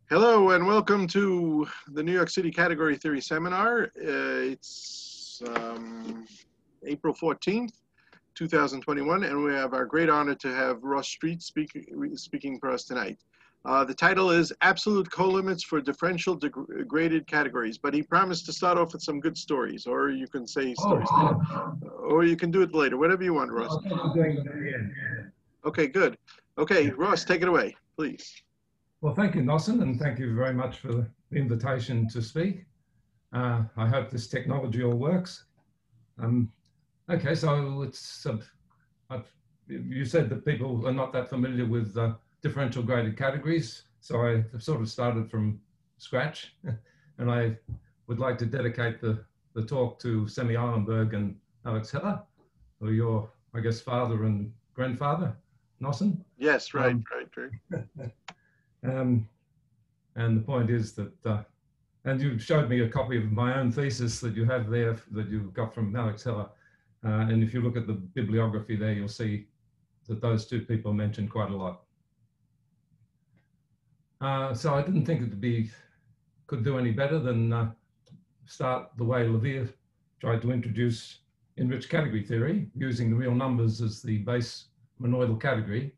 Hello and welcome to the New York City Category Theory Seminar. It's April 14th, 2021, and we have our great honor to have Ross Street speaking for us tonight. The title is Absolute Colimits for Differential Degraded Categories, but he promised to start off with some good stories, or you can say stories later, or you can do it later, whatever you want, Ross. I'm doing it at the end. Okay, good. Okay, Ross, take it away, please. Well, thank you, Nosson, and thank you very much for the invitation to speak. I hope this technology all works. Okay, so it's you said that people are not that familiar with differential graded categories, so I sort of started from scratch, and I would like to dedicate the talk to Sammy Eilenberg and Alex Heller, who are your, I guess, father and grandfather, Nosson? Yes, right. And the point is that, and you showed me a copy of my own thesis that you have there that you got from Alex Heller. And if you look at the bibliography there, you'll see that those two people mentioned quite a lot. So I didn't think it could do any better than start the way Levere tried to introduce enriched category theory, using the real numbers as the base monoidal category.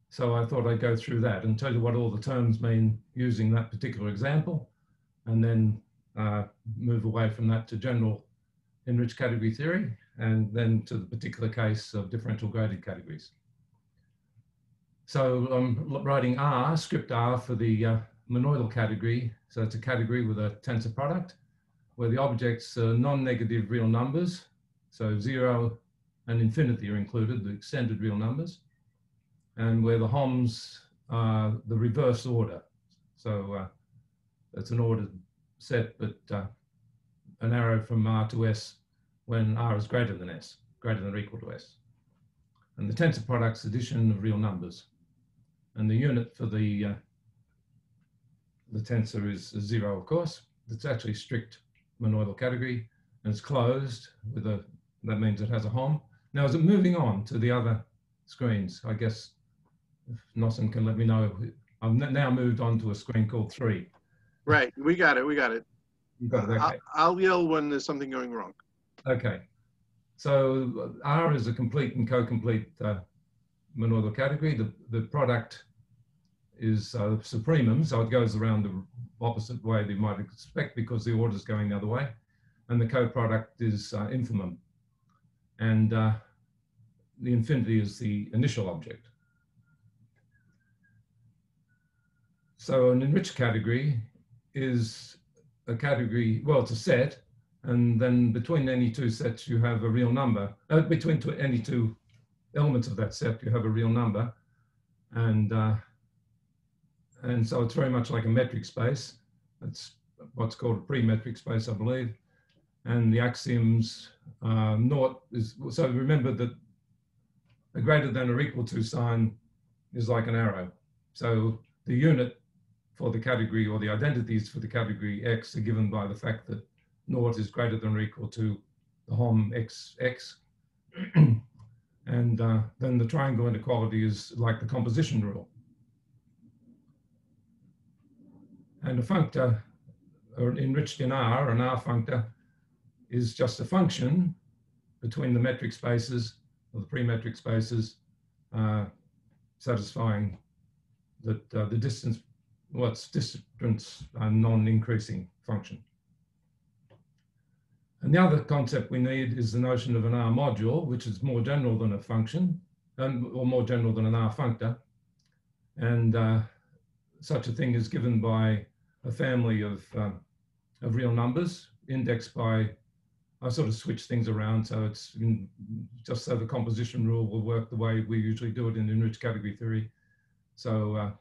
So I thought I'd go through that and tell you what all the terms mean using that particular example, and then move away from that to general enriched category theory, and then to the particular case of differential graded categories. So I'm writing R, script R, for the monoidal category. So it's a category with a tensor product where the objects are non-negative real numbers. So 0 and infinity are included, the extended real numbers, and where the homs are the reverse order. So it's an ordered set, but an arrow from R to S when R is greater than S, greater than or equal to S. And the tensor product's addition of real numbers. And the unit for the tensor is 0, of course. It's actually strict monoidal category, and it's closed with that means it has a hom. Now, as I'm moving on to the other screens, I guess if Nosson can let me know, I've now moved on to a screen called 3. Right, we got it. You got it, okay. I'll yell when there's something going wrong. Okay, so R is a complete and co-complete monoidal category. The product is supremum, so it goes around the opposite way that you might expect because the order is going the other way. And the co-product is infimum. And the infinity is the initial object. So an enriched category is a category, well, it's a set, and then between any two sets you have a real number. Between any two elements of that set you have a real number, and so it's very much like a metric space. It's what's called a pre-metric space, I believe. And the axioms, naught is, so remember that a greater than or equal to sign is like an arrow. So the unit for the category, or the identities for the category X, are given by the fact that naught is greater than or equal to the hom XX. And then the triangle inequality is like the composition rule. And a functor, or enriched in R, an R functor, is just a function between the metric spaces, or the pre-metric spaces, satisfying that the distance, well, it's distance non-increasing function. And the other concept we need is the notion of an R module, which is more general than a function, or more general than an R functor. And such a thing is given by a family of real numbers indexed by, I sort of switch things around, so it's just so the composition rule will work the way we usually do it in enriched category theory. So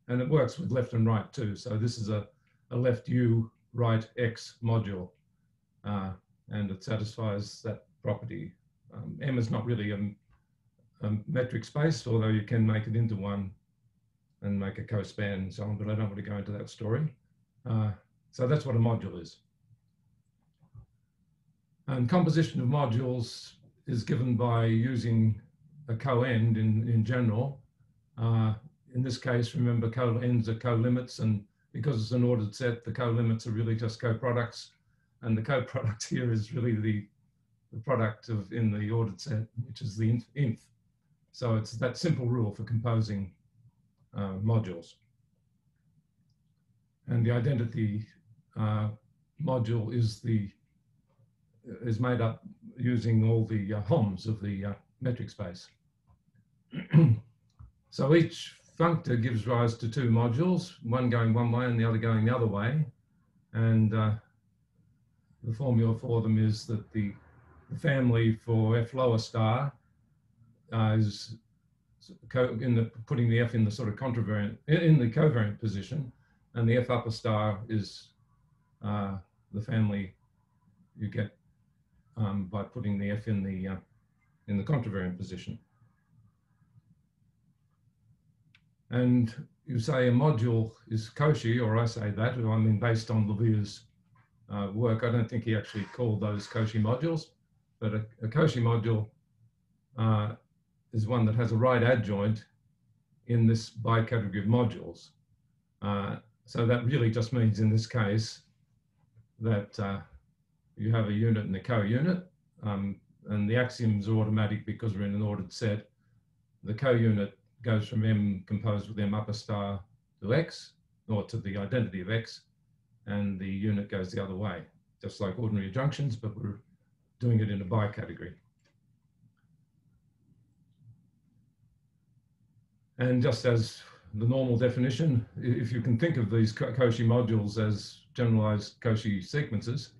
and it works with left and right too. So this is a left U, right X module, and it satisfies that property. M is not really a metric space, although you can make it into one and make a co-span and so on, but I don't want to go into that story. So that's what a module is. And composition of modules is given by using a co-end in general. in this case, remember ends are colimits, and because it's an ordered set, the colimits are really just coproducts, and the coproduct here is really the product of in the ordered set, which is the inf. So it's that simple rule for composing modules. And the identity module is made up using all the homs of the metric space. So each functor gives rise to two modules, one going one way and the other going the other way. And the formula for them is that the family for f lower star is putting the f in the sort of contravariant, in the covariant position, and the f upper star is the family you get by putting the f in the contravariant position. And you say a module is Cauchy, or I say that, I mean, based on Lever's work. I don't think he actually called those Cauchy modules, but a Cauchy module is one that has a right adjoint in this bicategory of modules. So that really just means in this case that you have a unit and a co-unit, and the axioms are automatic because we're in an ordered set. The co-unit goes from M composed with M upper star to X, or to the identity of X, and the unit goes the other way, just like ordinary adjunctions, but we're doing it in a bicategory. And just as the normal definition, if you can think of these Cauchy modules as generalized Cauchy sequences,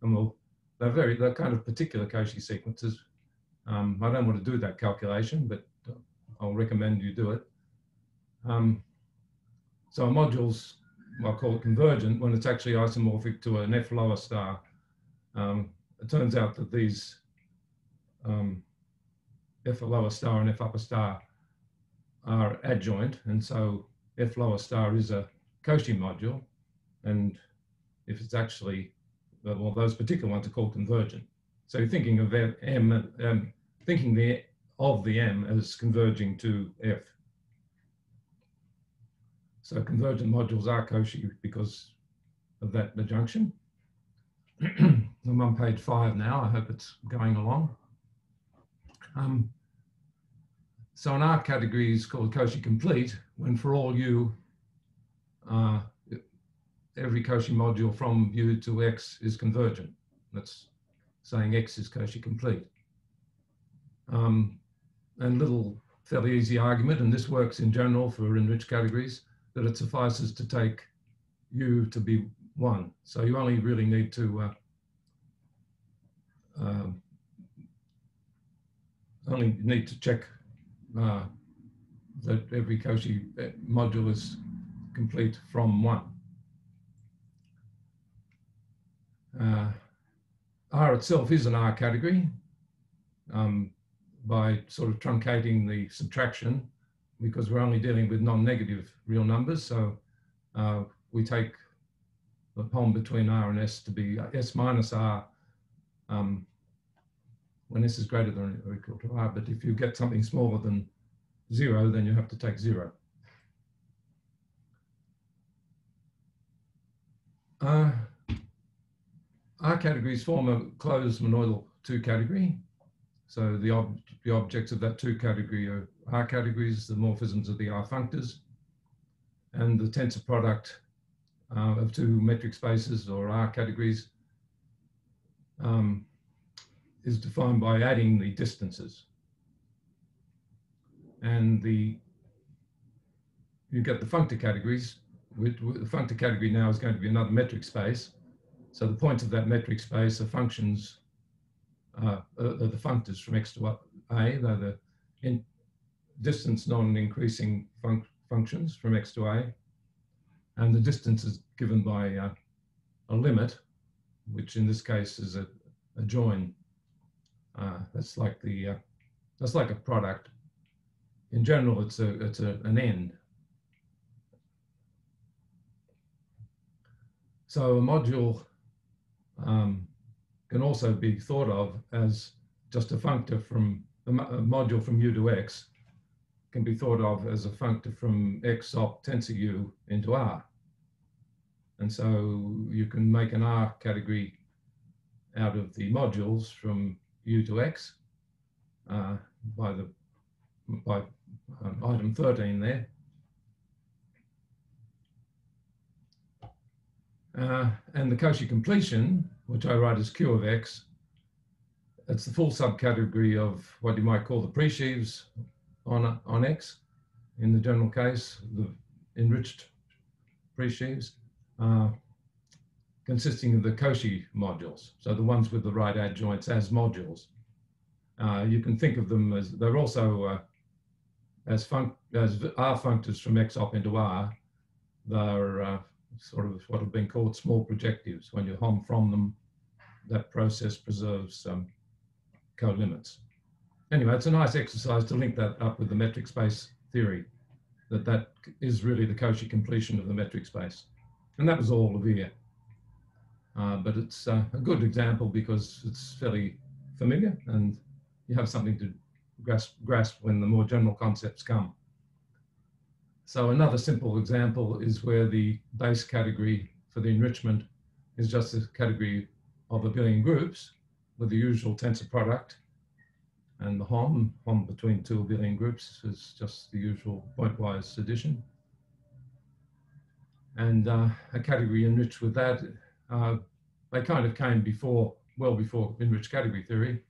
and they're kind of particular Cauchy sequences. I don't want to do that calculation, but I'll recommend you do it. So a module's, I'll call it convergent when it's actually isomorphic to an f lower star. It turns out that these f lower star and f upper star are adjoint, and so f lower star is a Cauchy module, and if it's actually, well, those particular ones are called convergent. So you're thinking of M, thinking of the M as converging to F. So convergent modules are Cauchy because of that adjunction. I'm on page 5 now. I hope it's going along. So an R category is called Cauchy complete when for all U, every Cauchy module from U to X is convergent. That's saying X is Cauchy complete. And little fairly easy argument, and this works in general for enriched categories, that it suffices to take U to be 1. So you only really need to check that every Cauchy module is complete from 1. R itself is an R category by sort of truncating the subtraction, because we're only dealing with non-negative real numbers. So we take the POM between R and S to be S minus R when S is greater than or equal to R. But if you get something smaller than 0, then you have to take 0. R categories form a closed monoidal 2 category. So the objects of that 2 category are R categories, the morphisms of the R functors, and the tensor product of 2 metric spaces or R categories is defined by adding the distances. And you get the functor categories. The functor category now is going to be another metric space. So the points of that metric space are functions, the functors from X to A. They're the distance non-increasing functions from X to A. And the distance is given by a limit, which in this case is a join. That's like a product. In general, it's an end. So a module can also be thought of as just a functor from a module from U to X, can be thought of as a functor from X op tensor U into R. And so you can make an R category out of the modules from U to X by item 13 there. And the Cauchy completion, which I write as Q of X, it's the full subcategory of what you might call the presheaves on X. In the general case, the enriched presheaves, consisting of the Cauchy modules, so the ones with the right adjoints as modules. You can think of them as, they're also as R functors from X op into R. They're sort of what have been called small projectives. When you hom from them, that process preserves colimits. Anyway, it's a nice exercise to link that up with the metric space theory, that is really the Cauchy completion of the metric space. And that was all of here. But it's a good example because it's fairly familiar and you have something to grasp when the more general concepts come. So another simple example is where the base category for the enrichment is just a category of abelian groups with the usual tensor product, and the hom between two abelian groups is just the usual pointwise addition. And a category enriched with that, they kind of came before, well before enriched category theory.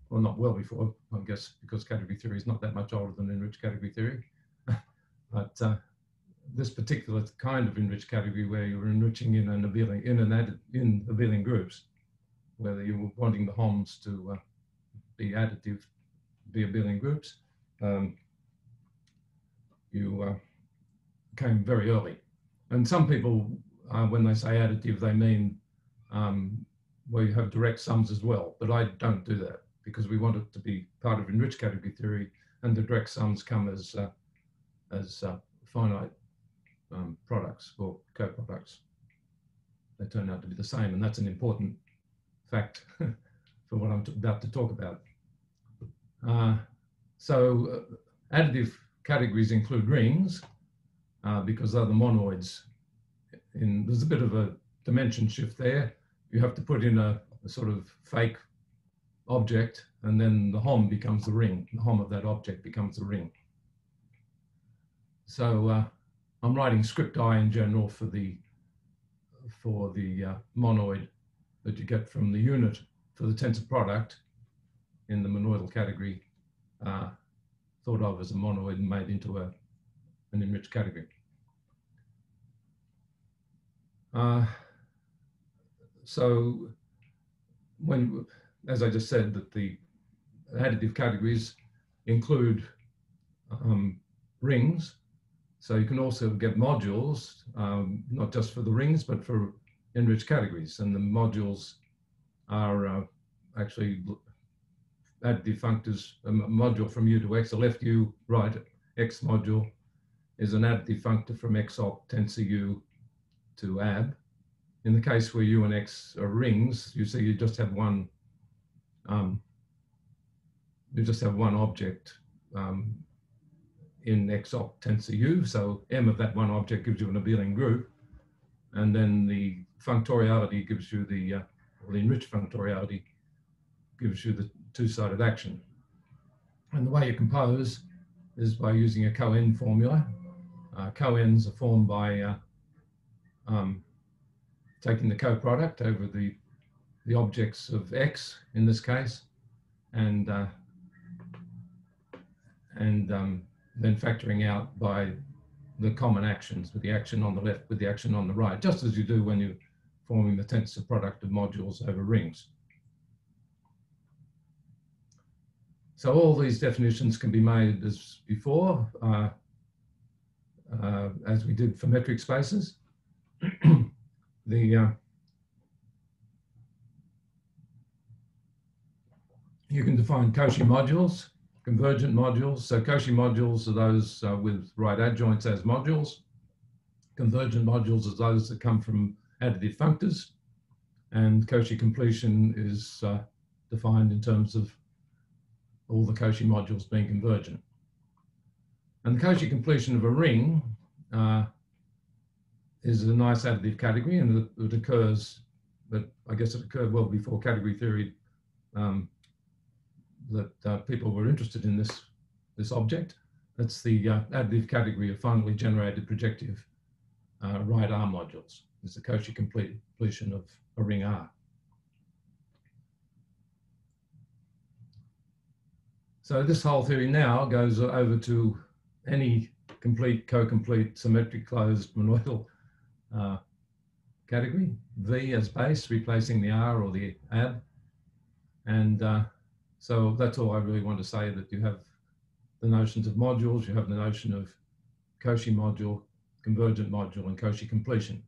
Well, not well before, I guess, because category theory is not that much older than enriched category theory. But this particular kind of enriched category where you're enriching in abelian groups, whether you were wanting the homs to be additive, be abelian groups, you came very early. And some people, when they say additive, they mean where you have direct sums as well. But I don't do that because we want it to be part of enriched category theory, and the direct sums come as finite products or co-products. They turn out to be the same, and that's an important fact for what I'm about to talk about. So additive categories include rings because they're the monoids. There's a bit of a dimension shift there. You have to put in a sort of fake object, and then the hom becomes the ring. The hom of that object becomes the ring. So I'm writing script I in general for the monoid that you get from the unit for the tensor product in the monoidal category, thought of as a monoid and made into an enriched category. So when, as I just said, that the additive categories include rings. So you can also get modules, not just for the rings, but for enriched categories. And the modules are actually additive functors. A module from U to X, a left U, right X module is an additive functor from X op tensor U to ab. In the case where U and X are rings, you see you just have one. You just have one object in X op tensor U. So M of that one object gives you an abelian group, and then the functoriality gives you the enriched functoriality gives you the two-sided action. And the way you compose is by using a co-end formula. Co-ends are formed by taking the co-product over the objects of X in this case, and then factoring out by the common actions, with the action on the left, with the action on the right, just as you do when you're forming the tensor product of modules over rings. So all these definitions can be made as before, as we did for metric spaces. You can define Cauchy modules, convergent modules. So Cauchy modules are those with right adjoints as modules. Convergent modules are those that come from additive functors. And Cauchy completion is defined in terms of all the Cauchy modules being convergent. And the Cauchy completion of a ring is a nice additive category, and it occurs, but I guess it occurred well before category theory that people were interested in this object. That's the additive category of finally generated projective right R modules. It's the Cauchy completion of a ring R. So this whole theory now goes over to any complete, co-complete, symmetric closed monoidal category, V as base, replacing the R or the ab. And so that's all I really want to say, that you have the notions of modules, you have the notion of Cauchy module, convergent module, and Cauchy completion.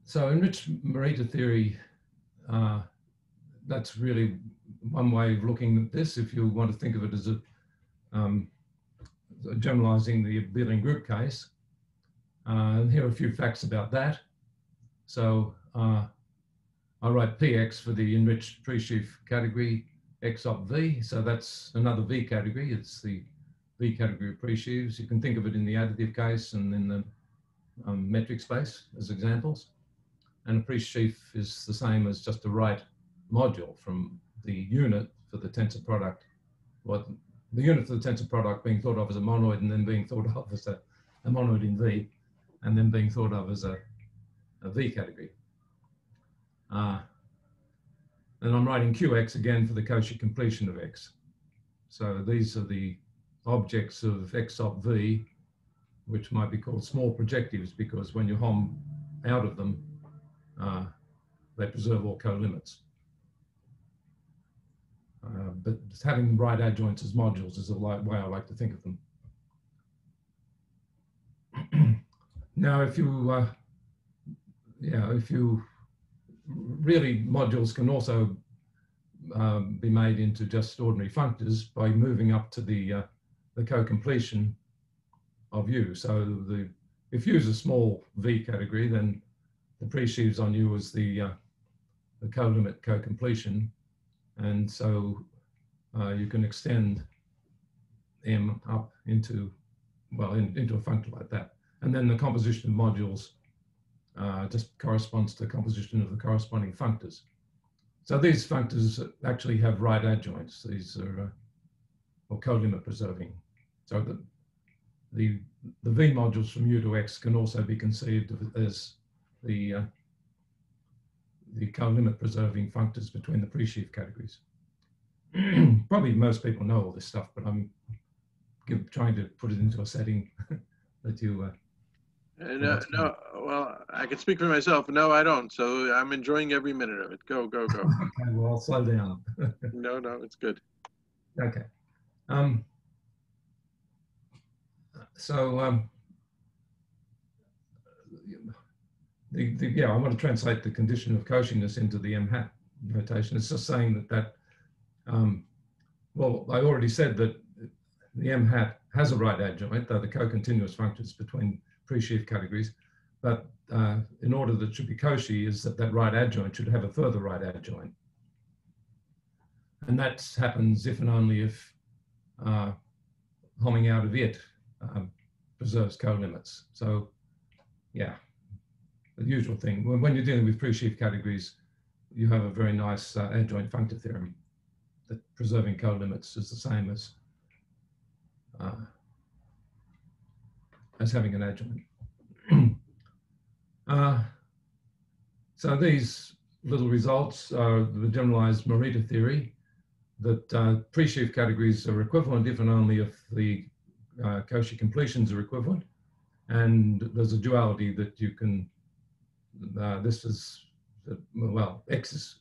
So enriched Morita theory, that's really one way of looking at this, if you want to think of it as a generalizing the abelian group case. And here are a few facts about that. So I write PX for the enriched pre-sheaf category X op V. So that's another V category. It's the V category of pre-sheaves. You can think of it in the additive case and in the metric space as examples. And a pre-sheaf is the same as just a right module from the unit for the tensor product. What the unit for the tensor product being thought of as a monoid, and then being thought of as a monoid in V, and then being thought of as a V category. And I'm writing QX again for the Cauchy completion of X. So these are the objects of X op V, which might be called small projectives, because when you hom out of them, they preserve all colimits. But having the right adjoints as modules is the way I like to think of them. Now, if you really, modules can also be made into just ordinary functors by moving up to the co-completion of U. So if U is a small V category, then the pre-sheaves on U is the colimit co-completion. And so you can extend M up into, well, into a functor like that. And then the composition of modules just corresponds to the composition of the corresponding functors. So these functors actually have right adjoints. These are or colimit preserving. So the V modules from U to X can also be conceived as the colimit preserving functors between the pre-sheaf categories. Probably most people know all this stuff, but I'm trying to put it into a setting that you. No, well, I can speak for myself. No, I don't. So I'm enjoying every minute of it. Go, go, go. Okay, well, I'll slow down. No, it's good. Okay. Yeah, I want to translate the condition of Cauchiness into the M hat notation. It's just saying that well, I already said that the M hat has a right adjoint, though the co-continuous functors between pre-sheaf categories, but in order that it should be Cauchy is that right adjoint should have a further right adjoint. And that happens if and only if homing out of it preserves colimits. So yeah, the usual thing. When you're dealing with pre-sheaf categories, you have a very nice adjoint functor theorem that preserving colimits is the same as having an adjoint. So these little results are the generalized Morita theory, that pre-sheaf categories are equivalent if and only if the Cauchy completions are equivalent. And there's a duality that you can, this is, well, X is,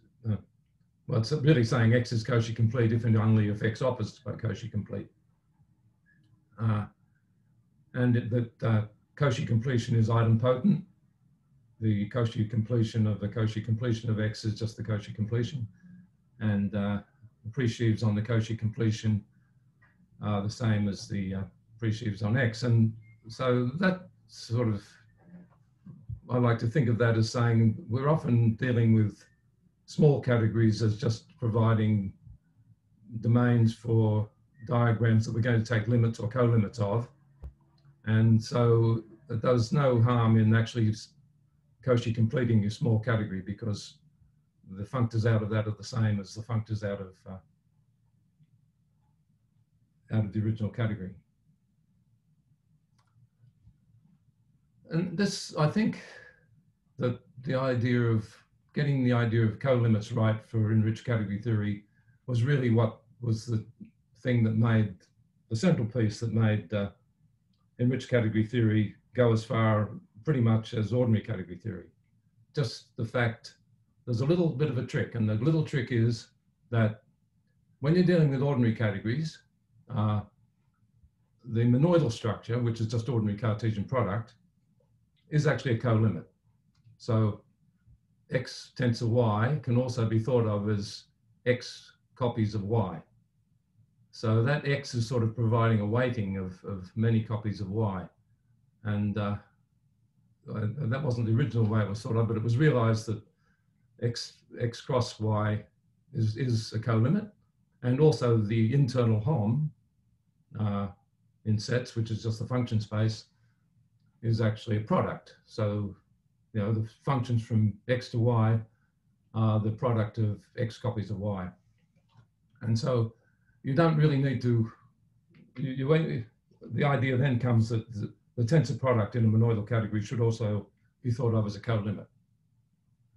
well, it's really saying X is Cauchy complete if and only if X op is Cauchy complete. And that Cauchy completion is idempotent. The Cauchy completion of the Cauchy completion of X is just the Cauchy completion. And the pre-sheaves on the Cauchy completion are the same as the pre-sheaves on X. And so that sort of, I like to think of that as saying we're often dealing with small categories as just providing domains for diagrams that we're going to take limits or colimits of. And so it does no harm in actually Cauchy completing your small category, because the functors out of that are the same as the functors out of the original category. And this, I think, that the idea of getting the idea of colimits right for enriched category theory was really what was the thing that made the central piece that made enriched category theory go as far pretty much as ordinary category theory. Just the fact, there's a little bit of a trick, and the little trick is that when you're dealing with ordinary categories, the monoidal structure, which is just ordinary Cartesian product, is actually a colimit. So X tensor Y can also be thought of as X copies of Y. So that X is sort of providing a weighting of many copies of Y. And that wasn't the original way it was thought of, but it was realized that X cross Y is a colimit. And also the internal hom in sets, which is just the function space, is actually a product. So, you know, the functions from X to Y are the product of X copies of Y. And so you don't really need to, the idea then comes that the tensor product in a monoidal category should also be thought of as a colimit.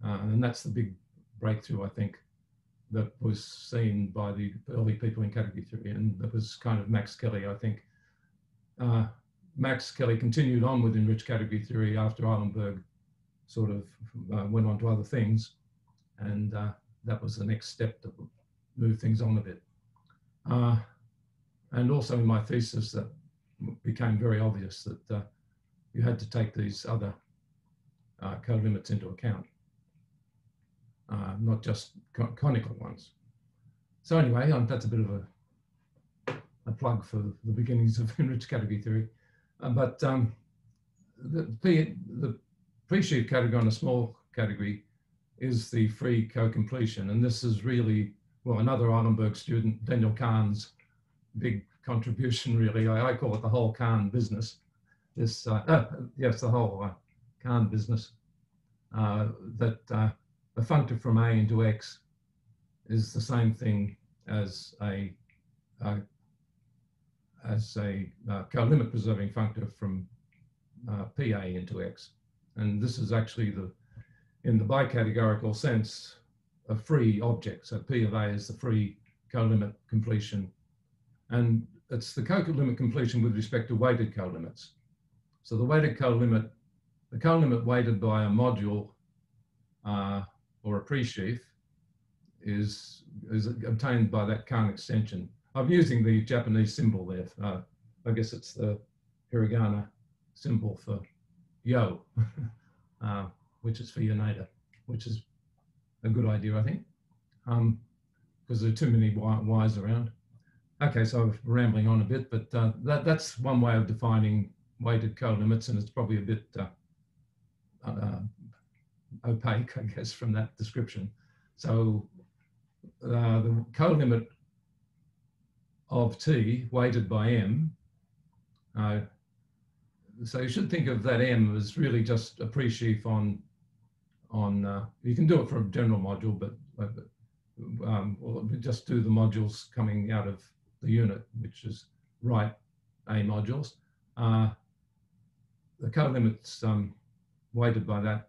And that's the big breakthrough, I think, that was seen by the early people in category theory. And that was kind of Max Kelly, I think. Max Kelly continued on with enriched category theory after Eilenberg sort of went on to other things. And that was the next step that would move things on a bit. And also in my thesis, that became very obvious that you had to take these other colimits into account, not just conical ones. So anyway, that's a bit of a plug for the beginnings of enriched category theory. But the pre-sheaf category on a small category is the free co-completion. And this is really, well, another Eilenberg student, Daniel Kahn's big contribution, really. I call it the whole Kahn business. This, yes, the whole Kahn business, that a functor from A into X is the same thing as a colimit preserving functor from PA into X. And this is actually in the bicategorical sense, a free object. So P of A is the free colimit completion. And it's the colimit completion with respect to weighted colimits. So the weighted colimit, the colimit weighted by a module or a pre-sheaf is obtained by that Kahn extension. I'm using the Japanese symbol there. I guess it's the hiragana symbol for yo, which is for Yoneda, which is a good idea, I think, because there are too many Y's around. Okay, so I'm rambling on a bit, but that's one way of defining weighted colimits, and it's probably a bit opaque, I guess, from that description. So the colimit of T weighted by M, so you should think of that M as really just a pre-sheaf on you can do it for a general module, but we'll just do the modules coming out of the unit, which is right A modules. The colimit's weighted by that.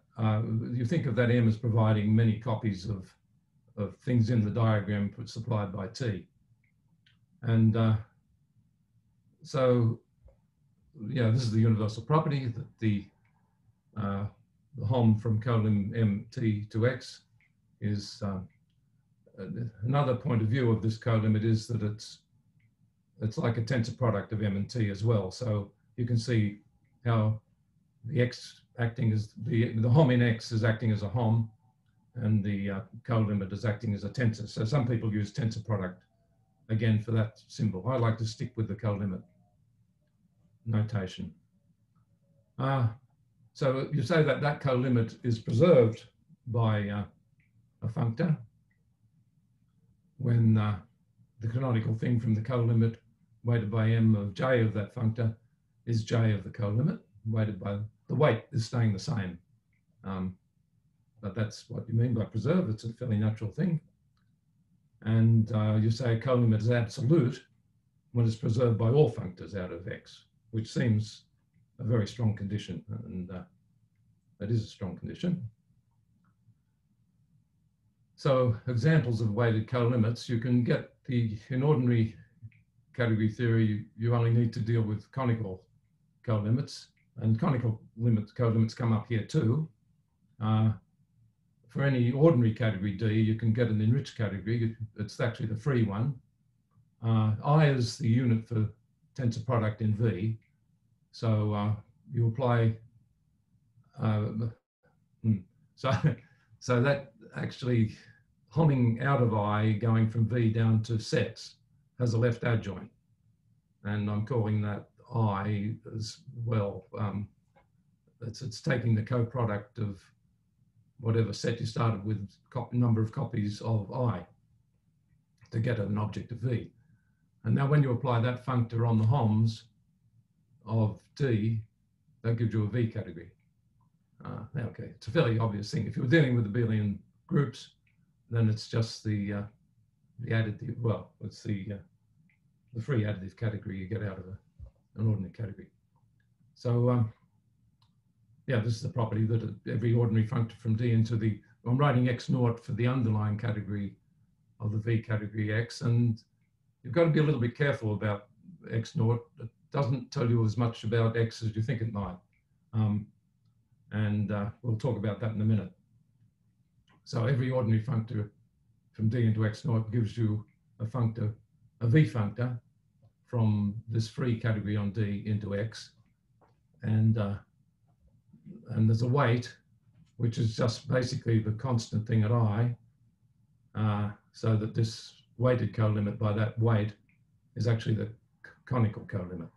You think of that M as providing many copies of things in the diagram supplied by T. And so, yeah, this is the universal property that the hom from colim MT to X is another point of view of this colimit is that it's like a tensor product of M and T as well. So you can see how the X acting as the hom in X is acting as a hom, and the colimit is acting as a tensor. So some people use tensor product again for that symbol. I like to stick with the colimit notation. So you say that that colimit is preserved by a functor when the canonical thing from the colimit weighted by m of j of that functor is j of the colimit weighted by the weight is staying the same. But that's what you mean by preserve. It's a fairly natural thing. And you say a colimit is absolute when it's preserved by all functors out of x, which seems a very strong condition, and that is a strong condition. So examples of weighted colimits, you can get in ordinary category theory, you only need to deal with conical colimits, and conical colimits come up here too. For any ordinary category D, you can get an enriched category. It's actually the free one. I is the unit for tensor product in V. So you apply, so that actually homming out of I going from V down to sets has a left adjoint. And I'm calling that I as well. It's taking the co-product of whatever set you started with, number of copies of I to get an object of V. And now when you apply that functor on the homs of D, that gives you a V category. Okay, it's a fairly obvious thing. If you were dealing with abelian groups, then it's just the additive, well, it's the free additive category you get out of an ordinary category. So yeah, this is the property that every ordinary functor from D into the, I'm writing x naught for the underlying category of the V category X, and you've got to be a little bit careful about x naught. It doesn't tell you as much about X as you think it might. And we'll talk about that in a minute. So every ordinary functor from D into x naught gives you a functor, a V functor from this free category on D into X. And there's a weight, which is just basically the constant thing at I, so that this weighted colimit by that weight is actually the conical colimit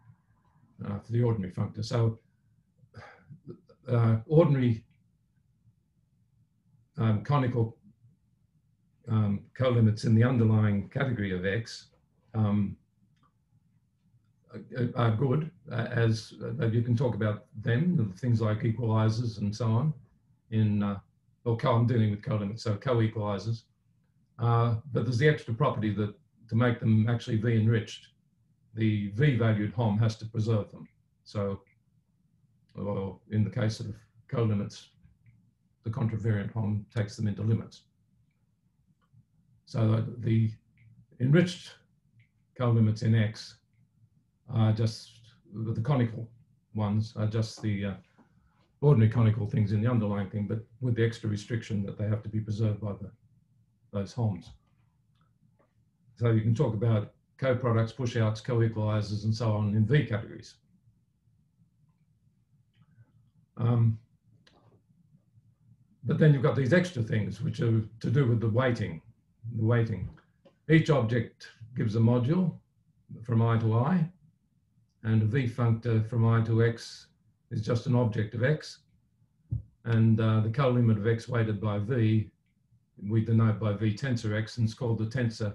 for the ordinary functor. So ordinary conical colimits in the underlying category of X are good, as you can talk about them, things like equalizers and so on I'm dealing with colimits, so co-equalizers. But there's the extra property that to make them actually V enriched, the V valued hom has to preserve them. So, well, in the case of colimits, the contravariant hom takes them into limits. So the enriched colimits in X are just, the conical ones are just the ordinary conical things in the underlying thing, but with the extra restriction that they have to be preserved by those homs. So you can talk about co-products, push-outs, co-equalizers, and so on in V categories. But then you've got these extra things which are to do with the weighting. Each object gives a module from I to I, and a V functor from I to X is just an object of X. And the colimit of X weighted by V, we denote by V tensor X, and it's called the tensor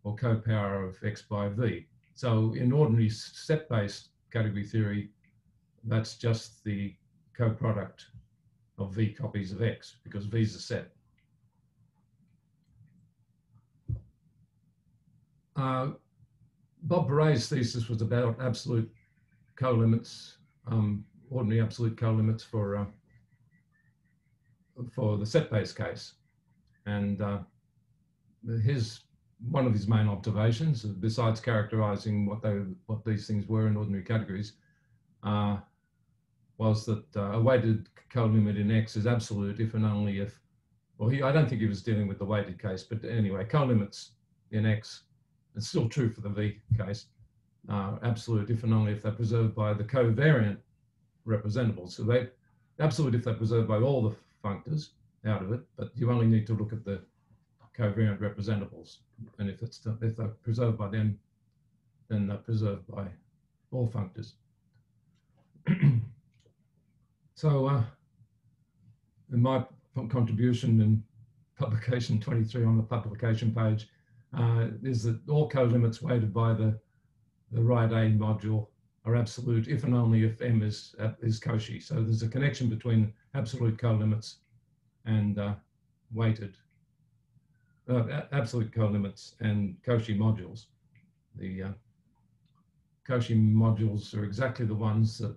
or co-power of X by V. So in ordinary set-based category theory, that's just the co-product of V copies of X, because V is a set. Bob Barret's thesis was about absolute colimits, ordinary absolute colimits for the set-based case. And one of his main observations, besides characterizing what these things were in ordinary categories, was that a weighted colimit in X is absolute if and only if, well, I don't think he was dealing with the weighted case, but anyway, colimits in X, it's still true for the V case, absolute if and only if they're preserved by the covariant representables. So they absolute if they're preserved by all the functors out of it, but you only need to look at the covariant representables. And if they're preserved by them, then they're preserved by all functors. So in my contribution in publication 23 on the publication page, is that all colimits weighted by the right A module are absolute if and only if M is Cauchy. So there's a connection between absolute colimits and weighted absolute colimits and Cauchy modules. The Cauchy modules are exactly the ones that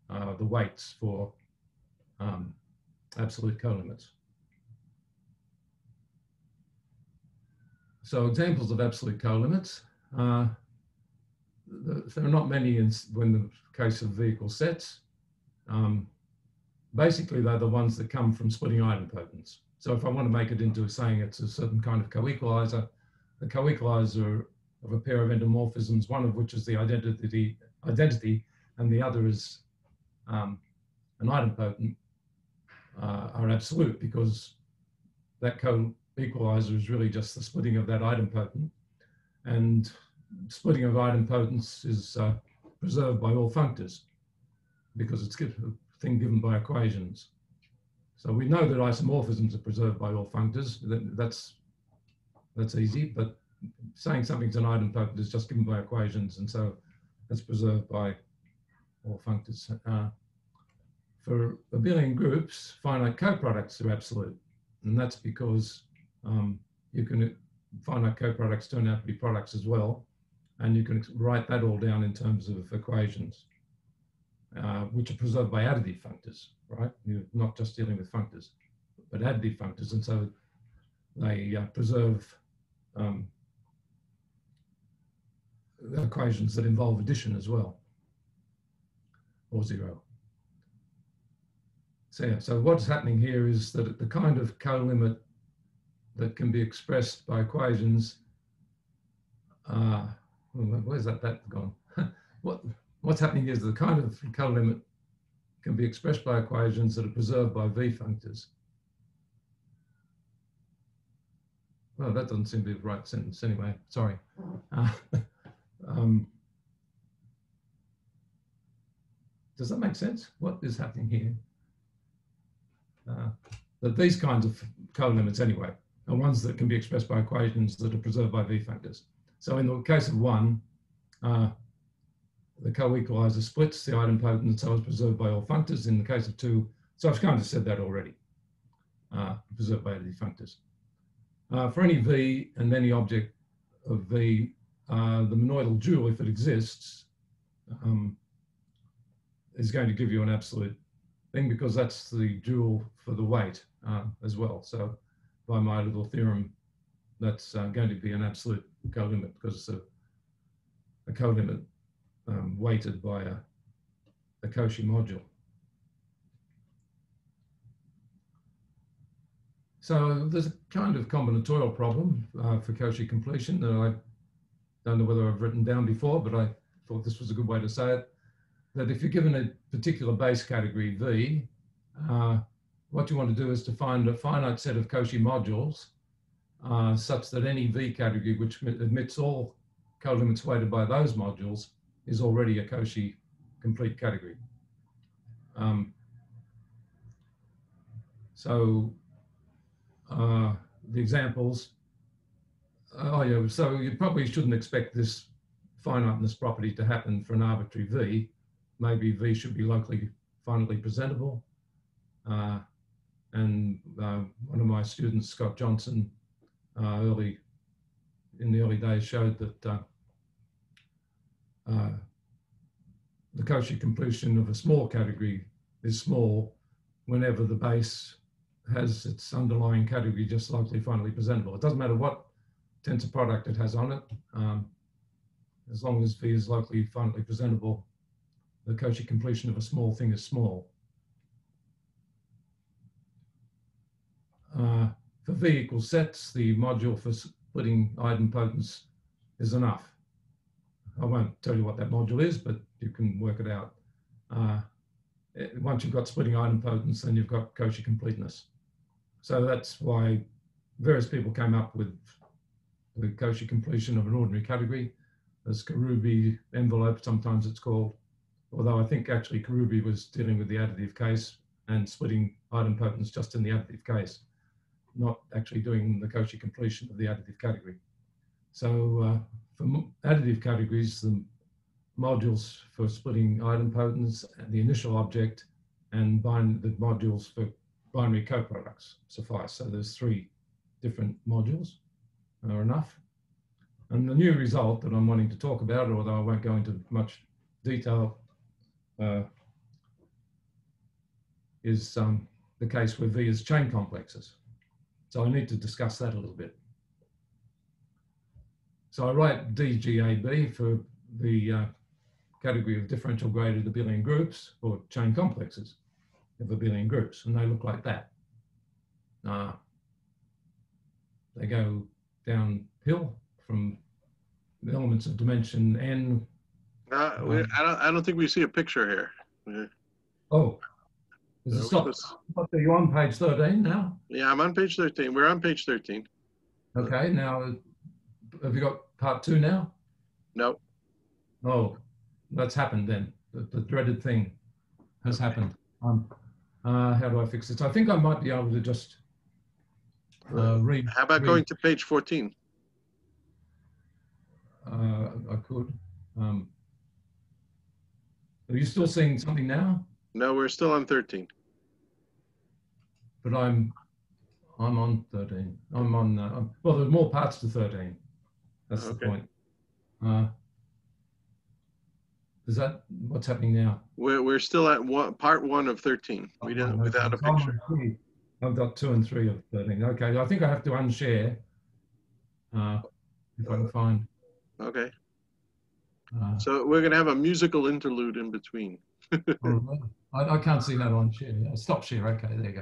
are the weights for absolute colimits. So examples of absolute colimits. There are not many in the case of V equals sets. Basically, they're the ones that come from splitting idempotents. So if I want to make it into saying it's a certain kind of coequalizer, the coequalizer of a pair of endomorphisms, one of which is the identity and the other is an idempotent, are absolute because that coequalizer is really just the splitting of that idempotent. And splitting of idempotents is preserved by all functors because it's a thing given by equations. So we know that isomorphisms are preserved by all functors. That's easy, but saying something's an idempotent is just given by equations, and so it's preserved by all functors. For abelian groups, finite coproducts are absolute, and that's because finite coproducts turn out to be products as well, and you can write that all down in terms of equations, which are preserved by additive functors, right? You're not just dealing with functors, but additive functors, and so they preserve equations that involve addition as well, or zero. So yeah, so what's happening here is that the kind of colimit that can be expressed by equations, where's that gone? What's happening is the kind of colimit can be expressed by equations that are preserved by V functors. Well, that doesn't seem to be the right sentence anyway, sorry. Does that make sense? What is happening here? That these kinds of colimits anyway are ones that can be expressed by equations that are preserved by V functors. So in the case of one, the co-equalizer splits the idempotent, so it's preserved by all functors. In the case of two, so I've kind of said that already, preserved by additive functors. For any V and any object of V, the monoidal dual, if it exists, is going to give you an absolute thing because that's the dual for the weight as well. So by my little theorem, that's going to be an absolute colimit because it's a colimit weighted by a Cauchy module. So there's a kind of combinatorial problem for Cauchy completion that I don't know whether I've written down before, but I thought this was a good way to say it. That if you're given a particular base category V, what you want to do is to find a finite set of Cauchy modules such that any V category which admits all colimits weighted by those modules is already a Cauchy complete category. The examples, so you probably shouldn't expect this finiteness property to happen for an arbitrary V. Maybe V should be locally finitely presentable. And one of my students, Scott Johnson, in the early days showed that the Cauchy completion of a small category is small whenever the base has its underlying category just locally finitely presentable. It doesn't matter what tensor product it has on it, as long as V is locally finitely presentable, the Cauchy completion of a small thing is small. For V equals sets, the module for splitting idempotents is enough. I won't tell you what that module is, but you can work it out. Once you've got splitting idempotents, then you've got Cauchy completeness. So that's why various people came up with the Cauchy completion of an ordinary category, as Karoubi envelope, sometimes it's called. Although I think actually Karoubi was dealing with the additive case and splitting idempotents just in the additive case, not actually doing the Cauchy completion of the additive category. So for additive categories, the modules for splitting idempotents, the initial object, and the modules for binary coproducts suffice. So there's 3 different modules are enough. And the new result that I'm wanting to talk about, although I won't go into much detail, is the case where V is chain complexes. So I need to discuss that a little bit. So I write DGAb for the category of differential graded abelian groups, or chain complexes of abelian groups, and they look like that. They go downhill from the elements of dimension n. I don't think we see a picture here. Oh, is it stop? Are you on page 13 now? Yeah, I'm on page 13. We're on page 13. Okay, now have you got part 2 now? No. Oh, that's happened then. The dreaded thing has happened. How do I fix it? I think I might be able to just read. How about going to page 14? I could. Are you still seeing something now? No, we're still on 13. But I'm on 13. I'm on. Well, there's more parts to 13. That's the point. Is that what's happening now? We're still at part 1 of 13. We didn't without a picture. I've got 2 and 3 of 13. Okay, I think I have to unshare if I can find. Okay. So we're going to have a musical interlude in between. I can't see that on share. Stop share. Okay, there you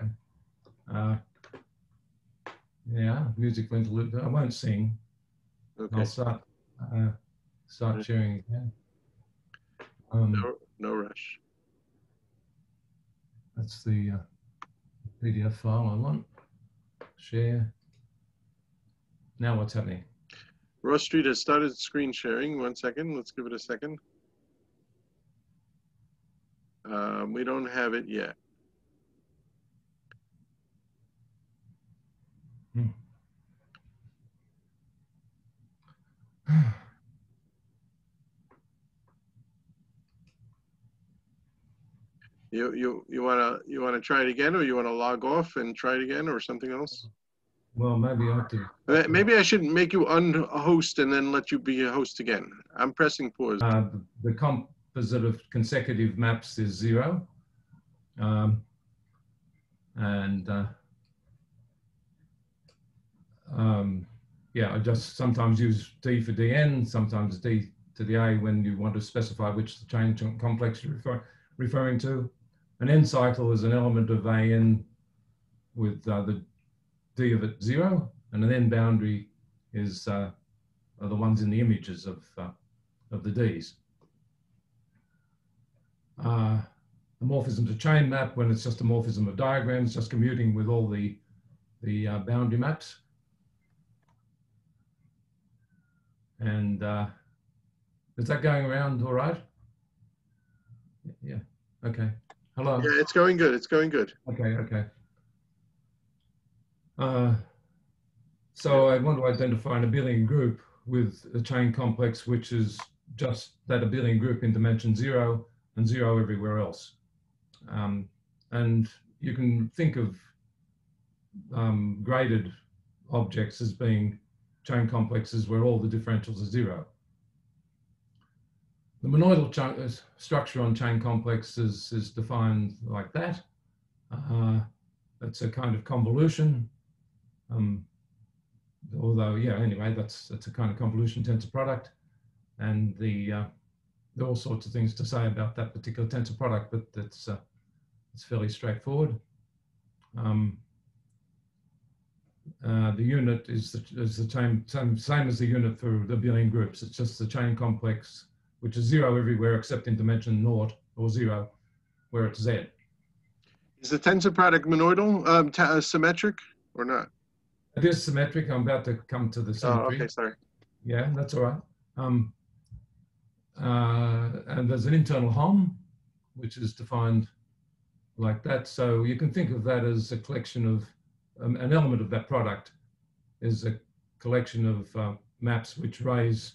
go. Yeah, musical interlude. I won't sing. Okay. I'll start sharing again. No rush. That's the PDF file I want. Share. Now what's happening? Ross Street has started screen sharing. 1 second. Let's give it a second. We don't have it yet. You wanna try it again, or you wanna log off and try it again, or something else? Well, maybe I have to. Maybe I should make you unhost and then let you be a host again. I'm pressing pause. The composite of consecutive maps is 0. Yeah, I just sometimes use D for Dn, sometimes D to the A when you want to specify which the chain complex you're referring to. An n cycle is an element of An with the D of it 0, and an n boundary is are the ones in the images of the Ds. A morphism to chain map, when it's just a morphism of diagrams, just commuting with all the boundary maps. And is that going around all right? Yeah, okay. Hello? Yeah, it's going good, it's going good. Okay, okay. So I want to identify an abelian group with a chain complex, which is just that abelian group in dimension 0 and 0 everywhere else. And you can think of graded objects as being chain complexes where all the differentials are 0. The monoidal structure on chain complexes is defined like that. It's a kind of convolution. Although, yeah, anyway, that's a kind of convolution tensor product. And there are all sorts of things to say about that particular tensor product, but it's fairly straightforward. The unit is the same as the unit for the abelian groups. It's just the chain complex, which is 0 everywhere except in dimension 0 or 0, where it's Z. Is the tensor product monoidal, symmetric or not? It is symmetric. I'm about to come to the symmetry. Oh, okay, sorry. Yeah, that's all right. And there's an internal hom, which is defined like that. So you can think of that as a collection of, an element of that product is a collection of maps which raise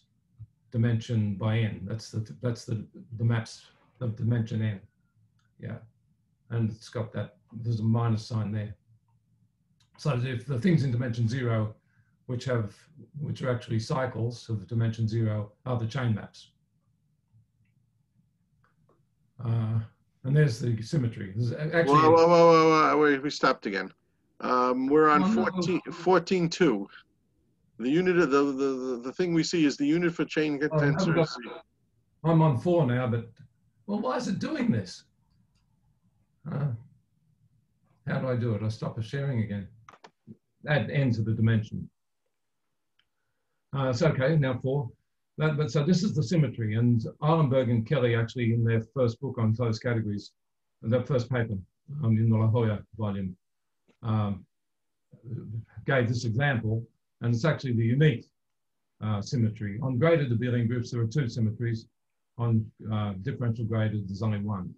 dimension by n. That's the maps of dimension n. Yeah, and it's got that, there's a minus sign there. So if the things in dimension 0 which are actually cycles of dimension 0 are the chain maps. And there's the symmetry. There's actually whoa, wait, we stopped again. We're on 14.2. The unit of the thing we see is the unit for chain tensors. I'm on 4 now, but well, why is it doing this? How do I do it? I stop sharing again. Add n to the dimension. It's okay, now 4. But so this is the symmetry, and Eilenberg and Kelly actually in their first book on closed categories, their first paper in the La Jolla volume, gave this example, and it's actually the unique symmetry. On graded abelian groups, there are 2 symmetries. On differential graded, there's only 1.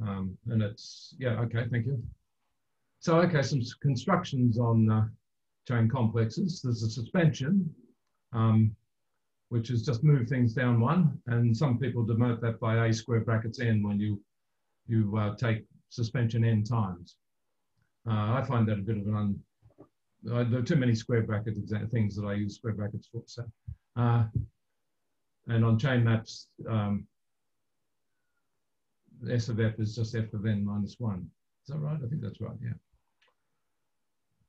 And it's, yeah, okay, thank you. So, okay, some constructions on chain complexes. There's a suspension, which is just move things down 1, and some people denote that by a square brackets n when you take suspension n times. I find that a bit of an there are too many square bracket things that I use square brackets for. So, and on chain maps, S of f is just f of n minus 1. Is that right? I think that's right, yeah.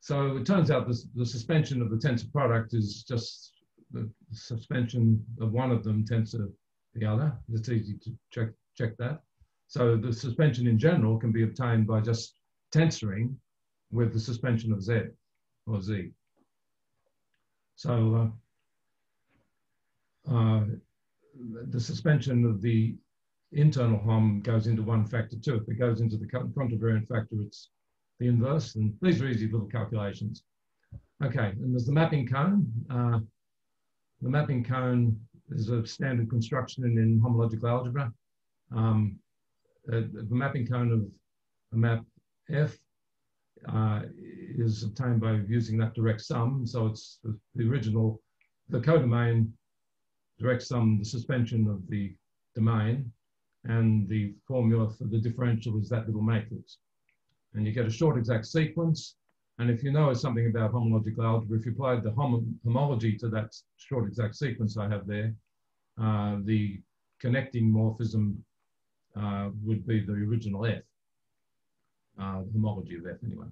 So it turns out the suspension of the tensor product is just the suspension of one of them tensor the other. It's easy to check that. So the suspension in general can be obtained by just tensoring with the suspension of z or z. So the suspension of the internal hom goes into 1 factor 2. If it goes into the contravariant factor, it's the inverse. And these are easy little calculations. Okay, and there's the mapping cone. The mapping cone is a standard construction in homological algebra. The mapping cone of a map F is obtained by using that direct sum. So it's the original, the codomain direct sum, the suspension of the domain, and the formula for the differential is that little matrix. And you get a short exact sequence. And if you know something about homological algebra, if you applied the homology to that short exact sequence I have there, the connecting morphism would be the original F, the homology of F anyway.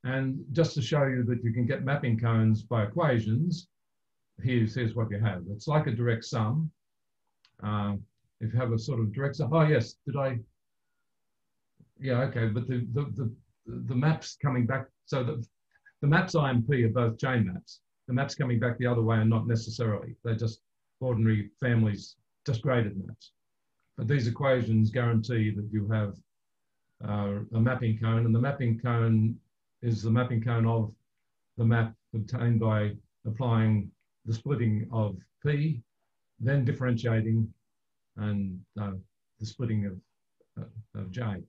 And just to show you that you can get mapping cones by equations, here's what you have. It's like a direct sum. If you have a sort of direct sum, oh yes, did I? Yeah, okay, but the maps coming back, so the maps I and P are both chain maps. The maps coming back the other way are not necessarily. They're just ordinary families, just graded maps. But these equations guarantee that you have a mapping cone, and the mapping cone is the mapping cone of the map obtained by applying the splitting of P, then differentiating, and the splitting of J.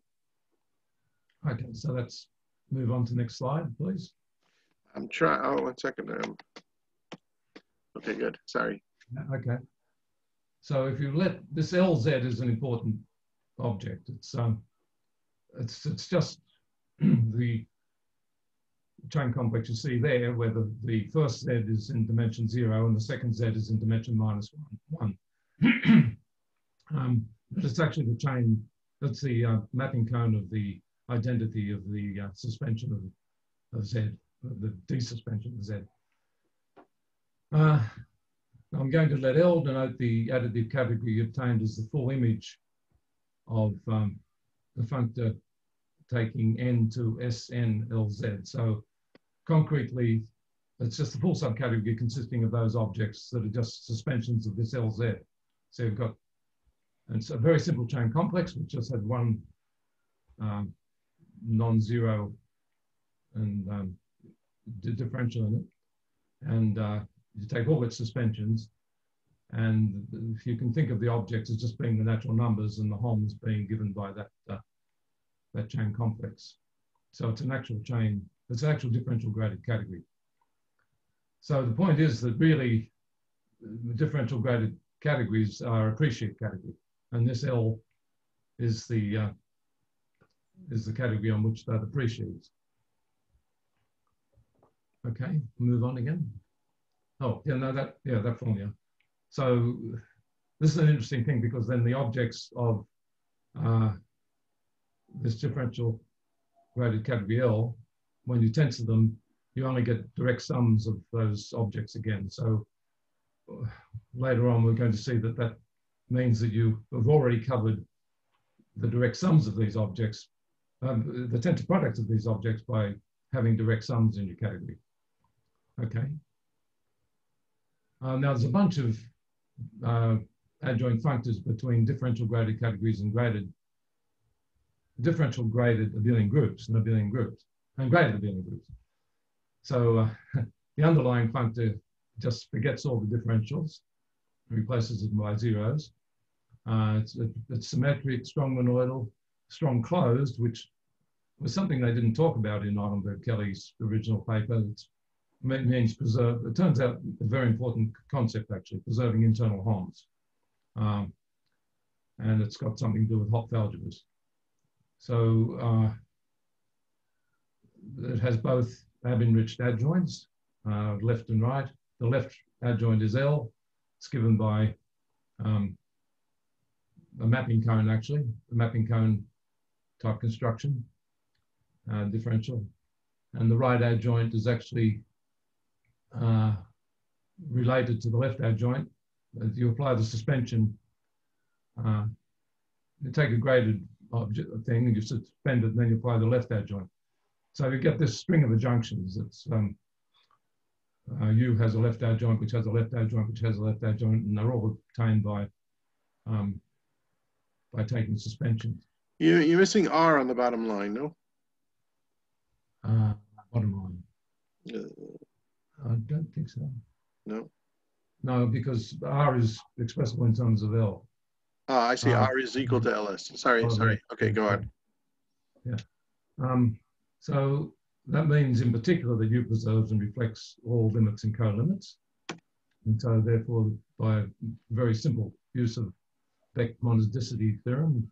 Okay, so let's move on to the next slide, please. I'm trying, oh, 1 second. Okay, good, sorry. Okay, so if you let, this LZ is an important object. It's just the chain complex you see there, where the first Z is in dimension 0 and the second Z is in dimension minus 1. But it's actually the chain, that's the mapping cone of the identity of the suspension of Z, the desuspension of Z. I'm going to let L denote the additive category obtained as the full image of the functor taking n to Sn Lz. So concretely, it's just a full subcategory consisting of those objects that are just suspensions of this Lz. So you've got, and it's a very simple chain complex, which just had one non-zero and differential in it. And you take all its suspensions, and if you can think of the objects as just being the natural numbers and the homs being given by that chain complex. So it's an actual chain, it's an actual differential graded category. So the point is that really the differential graded categories are appreciate category, and this L is the category on which that appreciates. Okay, move on again. Oh, yeah, no, that formula. So this is an interesting thing because then the objects of this differential graded category L, when you tensor them, you only get direct sums of those objects again. So later on, we're going to see that that means that you have already covered the direct sums of these objects, the tensor products of these objects by having direct sums in your category. Okay. Now there's a bunch of adjoint functors between differential graded categories and differential graded abelian groups and abelian groups and graded abelian groups. So the underlying functor just forgets all the differentials and replaces them by zeros. It's symmetric, strong monoidal, strong closed, which was something they didn't talk about in Eilenberg-Kelly's original paper. It means preserve. It turns out a very important concept, actually, preserving internal homs. And it's got something to do with Hopf algebras. So it has both ab-enriched adjoints, left and right. The left adjoint is L. It's given by a mapping cone, actually, a mapping cone type construction, differential. And the right adjoint is actually related to the left adjoint. As you apply the suspension, you take a graded object thing and you suspend it, and then you apply the left adjoint. So you get this string of adjunctions. It's U has a left adjoint, which has a left adjoint, which has a left adjoint, and they're all obtained by taking suspensions. You're missing R on the bottom line, no? Bottom line. I don't think so. No. No, because R is expressible in terms of L. Ah, I see. R is equal to LS. Sorry. Okay, go on. Yeah. So that means in particular that U preserves and reflects all limits and colimits. And so therefore, by a very simple use of Beck monadicity theorem,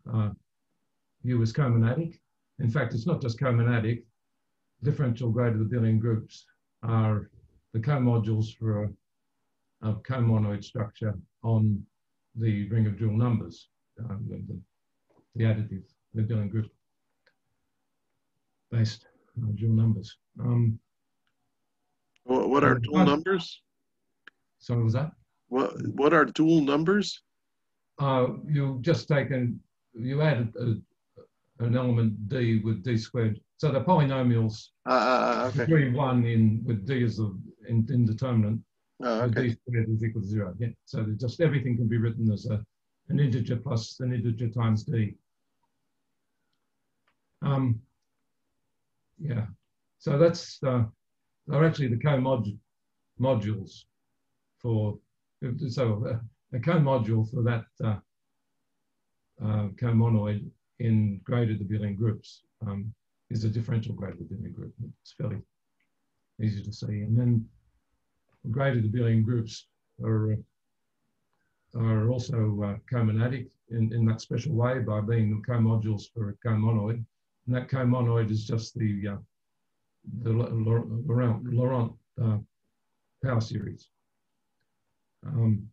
U is comonatic. In fact, it's not just comonatic. Differential graded abelian groups are the comodules for a comonoid structure on the ring of dual numbers, the additive, the abelian group based on dual numbers. What are dual numbers? So was that? What are dual numbers? You just take you add an element D with D squared. So the polynomials, Okay. degree 1 with D as the indeterminate, Okay. D squared is equal to 0. Yeah. So just everything can be written as an integer plus an integer times D. Yeah. So that's they're actually the co-modules for, so a co-module for that comonoid in graded abelian groups is a differential graded abelian group. It's fairly easy to see. And then graded abelian groups are also comonatic in that special way by being the comodules for a comonoid. And that comonoid is just the Laurent power series. And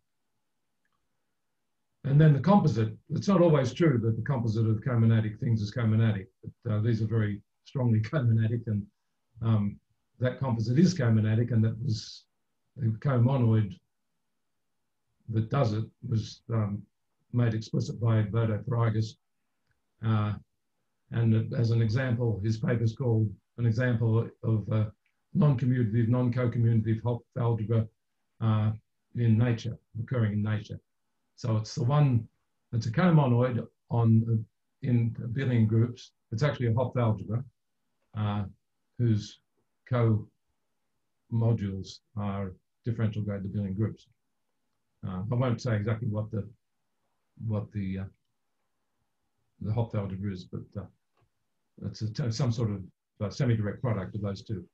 then the composite, it's not always true that the composite of comonatic things is comonatic, but these are very strongly comonatic, and that composite is comonatic, and that was the comonoid that does it was made explicit by Bodo Freigas. And as an example, his paper is called an example of non-commutative, non-co-commutative Hopf algebra in nature, occurring in nature. So it's the one that's a comonoid in abelian groups. It's actually a Hopf algebra whose co-modules are differential graded abelian groups. I won't say exactly what the Hopf algebra is, but it's some sort of semi-direct product of those two.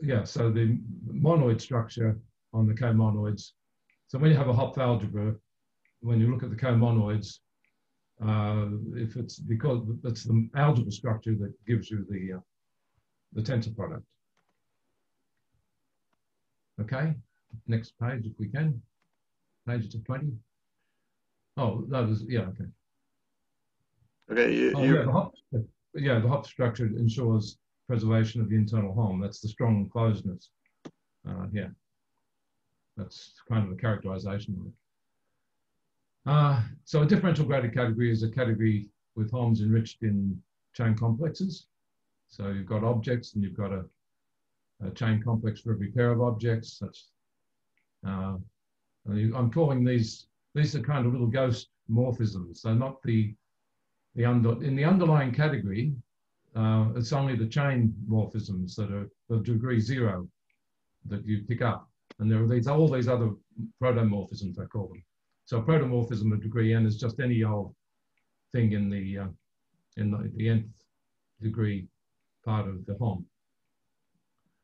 yeah, so the monoid structure on the comonoids. So when you have a Hopf algebra, when you look at the comonoids, if it's because it's the algebra structure that gives you the tensor product. Okay, next page if we can. Page to 20. Oh, that was, yeah, okay. Okay, yeah, the Hopf structure ensures preservation of the internal Hom. That's the strong closedness. Yeah, that's kind of a characterization of it. So a differential graded category is a category with Homs enriched in chain complexes. So you've got objects and you've got a chain complex for every pair of objects. That's, I'm calling these are kind of little ghost morphisms. So not in the underlying category, it's only the chain morphisms that are of degree 0 that you pick up. And there are all these other protomorphisms, I call them. So a protomorphism of degree n is just any old thing in the nth degree part of the Hom.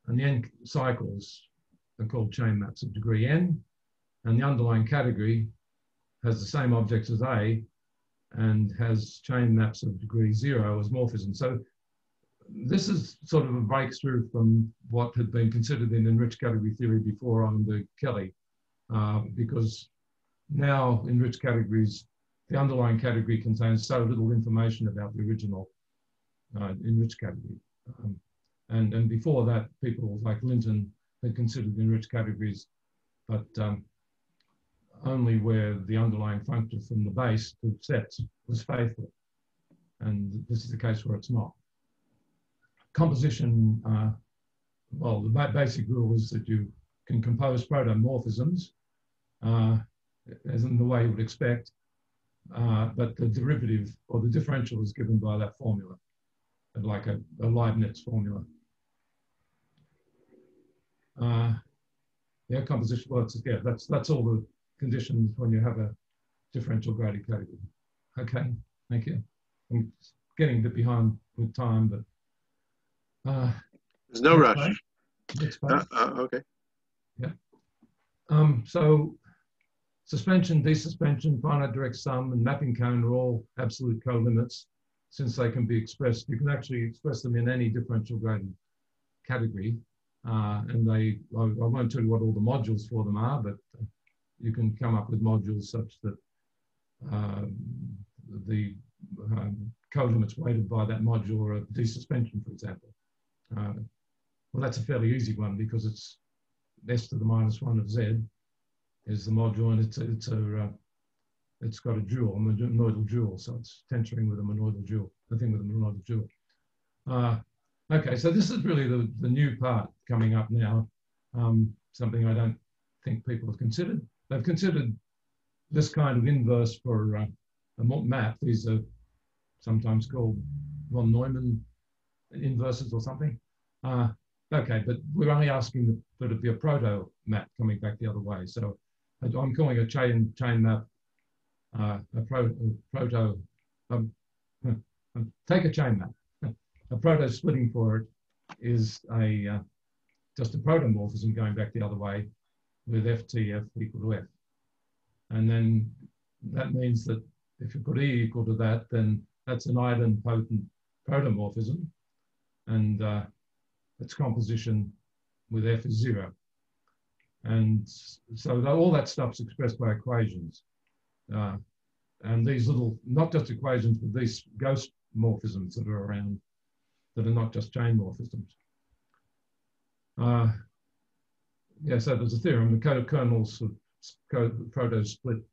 And the n cycles are called chain maps of degree n. And the underlying category has the same objects as A and has chain maps of degree 0 as morphism. So this is sort of a breakthrough from what had been considered in enriched category theory before under Kelly, because now enriched categories, the underlying category contains so little information about the original enriched category. And before that, people like Linton had considered enriched categories, but only where the underlying function from the base to sets was faithful. And this is the case where it's not. Composition, well, the basic rule is that you can compose protomorphisms as in the way you would expect, but the derivative or the differential is given by that formula, like a Leibniz formula. Yeah, composition, well, yeah, that's all the conditions when you have a differential graded category. Okay, thank you. I'm getting a bit behind with time, but there's no rush. Next page. Okay. Yeah. So suspension, desuspension, finite direct sum, and mapping cone are all absolute colimits. Since they can be expressed, you can actually express them in any differential graded category. And I won't tell you what all the modules for them are, but you can come up with modules such that the colimits weighted by that module are desuspension, for example. Well, that's a fairly easy one because it's s to the -1 of z is the module, and it's got a dual, a monoidal dual, so it's tensoring with a monoidal dual, the thing with a monoidal dual. Okay, so this is really the new part coming up now, something I don't think people have considered. They've considered this kind of inverse for a map. These are sometimes called von Neumann inverses or something. Okay, but we're only asking that it be a proto map coming back the other way. So I'm calling a chain map take a chain map. A proto splitting for it is just a protomorphism going back the other way with FTF equal to F. And then that means that if you put E equal to that, then that's an idempotent protomorphism. And its composition with F is 0. And so all that stuff's expressed by equations. And these little, not just equations, but these ghost morphisms that are around that are not just chain morphisms. Yeah, so there's a theorem, the codekernels of proto-split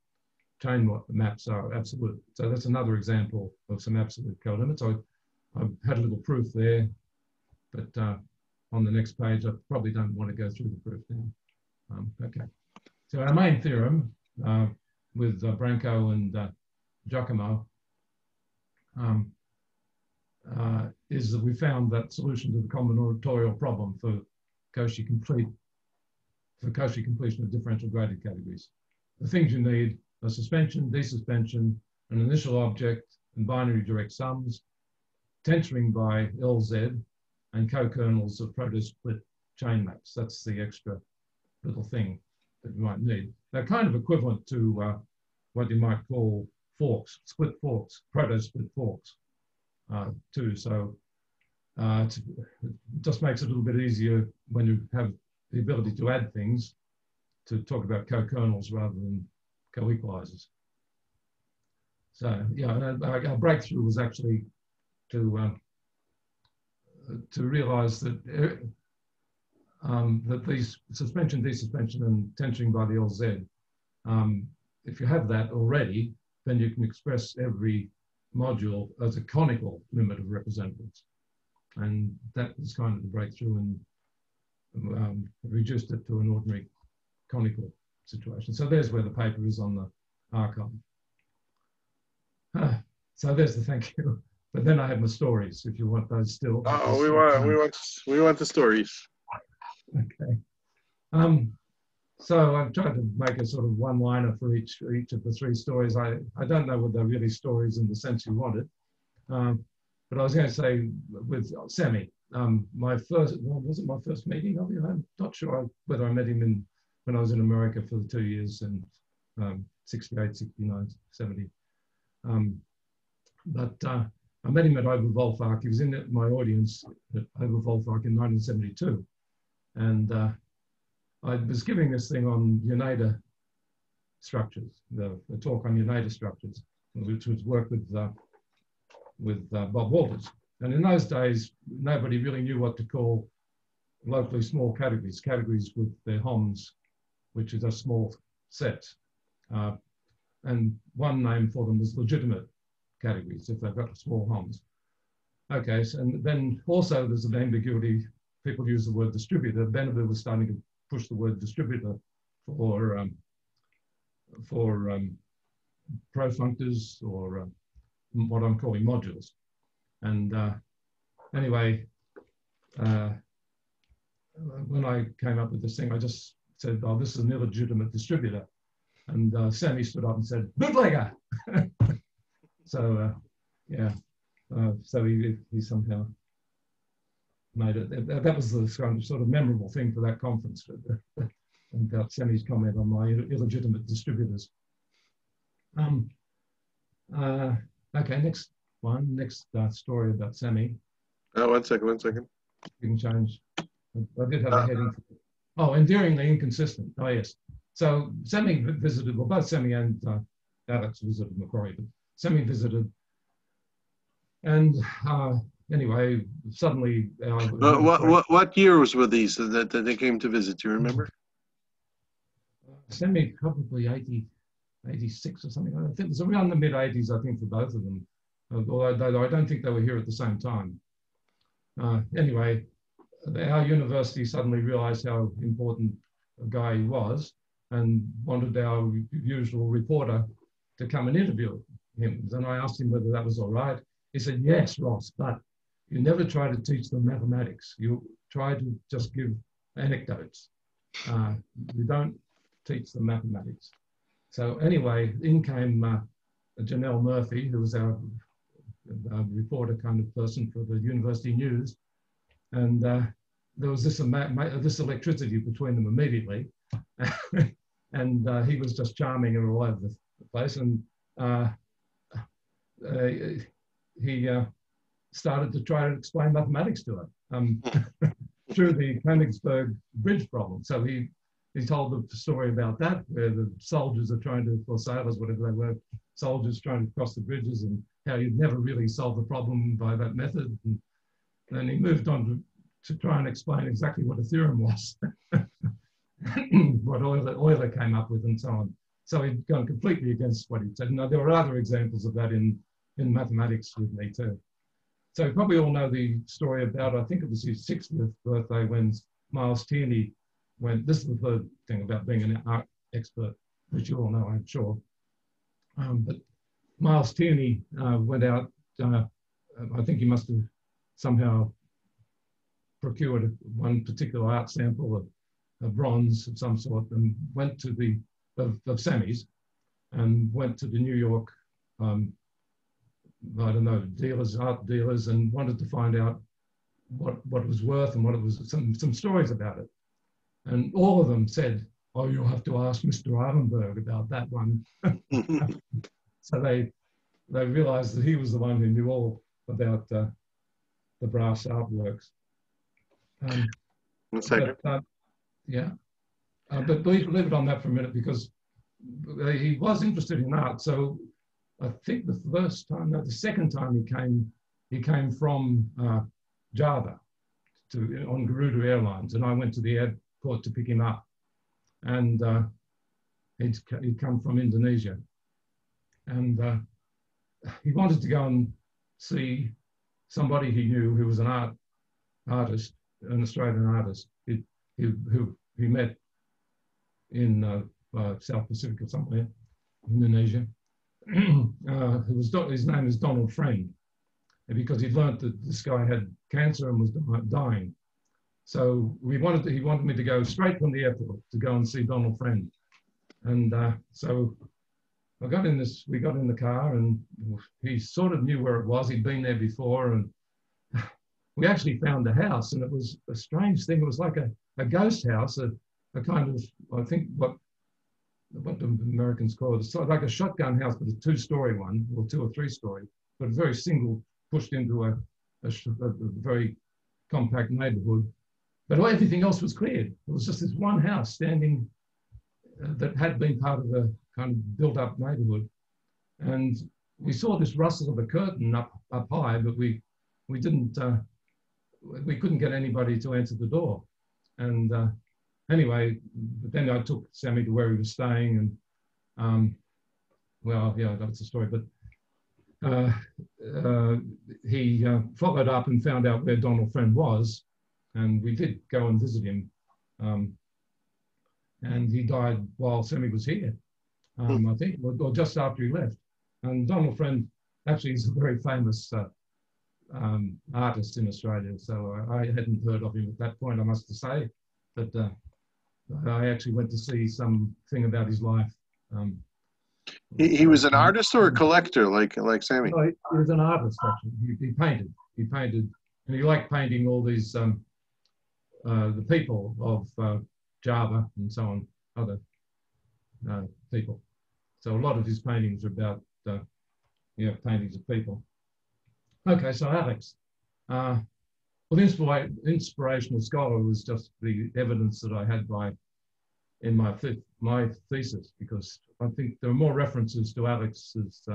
chain maps are absolute. So that's another example of some absolute colimits. I've had a little proof there, but on the next page, I probably don't want to go through the proof now. Okay, so our main theorem with Branko and Giacomo is that we found that solution to the combinatorial problem for Cauchy completion of differential graded categories. The things you need are suspension, desuspension, an initial object, and binary direct sums, tensoring by LZ, and co-kernels of proto-split chain maps. That's the extra little thing that you might need. They're kind of equivalent to what you might call forks, split forks, proto-split forks too. So it just makes it a little bit easier when you have the ability to add things to talk about co-kernels rather than co-equalizers. So yeah, our breakthrough was actually to realize that that these suspension, desuspension, and tensioning by the LZ, if you have that already, then you can express every module as a conical limit of representatives. And that was kind of the breakthrough, and reduced it to an ordinary conical situation. So there's where the paper is on the archive. So there's the thank you. But then I have my stories, if you want those still. Oh, we want the stories. Okay. So I've tried to make a sort of one-liner for each of the three stories. I don't know whether they're really stories in the sense you wanted, but I was going to say with Sammy, my first, well, was it my first meeting of you? I'm not sure whether I met him when I was in America for the 2 years in 68, 69, 70. But I met him at Oberwolfach. He was in my audience at Oberwolfach in 1972. And I was giving this thing on Unida structures, the talk on Unida structures, which was work with Bob Walters. And in those days, nobody really knew what to call locally small categories, categories with their HOMs, which is a small set. And one name for them was legitimate categories, if they've got small HOMs. Okay, so, and then also there's an ambiguity. People use the word distributor. Benabou was starting to push the word distributor for profunctors or what I'm calling modules. And anyway, when I came up with this thing, I just said, oh, this is an illegitimate distributor. And Sammy stood up and said, bootlegger. So yeah, so he somehow made it. That was the kind of sort of memorable thing for that conference, about Sammy's comment on my illegitimate distributors. Okay, next story about Sammy. One second. You can change. I did have a heading. Oh, endearingly inconsistent. Oh, yes. So Sammy visited, well, both Sammy and Alex visited Macquarie, but Sammy visited. And anyway, suddenly... what years were these that they came to visit? Do you remember? Sammy, probably 86 or something. I think it was around the mid-80s, I think, for both of them. Although I don't think they were here at the same time. Anyway, our university suddenly realized how important a guy he was and wanted our usual reporter to come and interview him. And I asked him whether that was all right. He said, yes, Ross, but you never try to teach them mathematics. You try to just give anecdotes. You don't teach them mathematics. So anyway, in came Janelle Murphy, who was our reporter kind of person for the university news. And there was this electricity between them immediately. And he was just charming her all over the place. And he started to try to explain mathematics to her through the Königsberg Bridge problem. So he told the story about that, where the soldiers are trying to, or sailors, whatever they were, soldiers trying to cross the bridges, and how you'd never really solve the problem by that method. And then he moved on to try and explain exactly what a theorem was, what Euler came up with, and so on. So he'd gone completely against what he said. Now, there were other examples of that in mathematics with me too. So you probably all know the story about, I think it was his 60th birthday, when Miles Tierney went. This is the third thing about being an art expert, which you all know, I'm sure. But Miles Tierney went out, I think he must have somehow procured one particular art sample of bronze of some sort, and went to of Sammy's, and went to the New York, I don't know, art dealers, and wanted to find out what it was worth and what it was, some stories about it. And all of them said, oh, you'll have to ask Mr. Eilenberg about that one. So they realized that he was the one who knew all about the brass artworks. Yeah, but leave it on that for a minute, because he was interested in art. So I think the second time he came from Java on Garuda Airlines, and I went to the airport to pick him up. And he'd come from Indonesia. And he wanted to go and see somebody he knew who was an artist, an Australian artist, who he met in South Pacific or somewhere, Indonesia. His name is Donald Friend, because he'd learnt that this guy had cancer and was dying. So he wanted me to go straight from the airport to go and see Donald Friend. And so we got in the car, and he sort of knew where it was. He'd been there before, and we actually found the house, and it was a strange thing. It was like a ghost house, a kind of, I think what the Americans call it. It's like a shotgun house, but a 2-story one, or 2 or 3-story, but very single, pushed into a very compact neighborhood. But everything else was cleared. It was just this one house standing that had been part of a kind of built-up neighborhood. And we saw this rustle of a curtain up high, but we couldn't get anybody to answer the door. And anyway, then I took Sammy to where he was staying, and well, yeah, that's the story. But he followed up and found out where Donald Friend was, and we did go and visit him. And he died while Sammy was here, I think, or just after he left. And Donald Friend actually is a very famous artist in Australia. So I hadn't heard of him at that point, I must say. But I actually went to see something about his life. He was an artist or a collector, like Sammy? No, he was an artist, actually. He painted, and he liked painting all these the people of Java and so on, other people. So a lot of his paintings are about paintings of people. Okay, so Alex. Well, the inspirational scholar was just the evidence that I had in my thesis, because I think there are more references to Alex's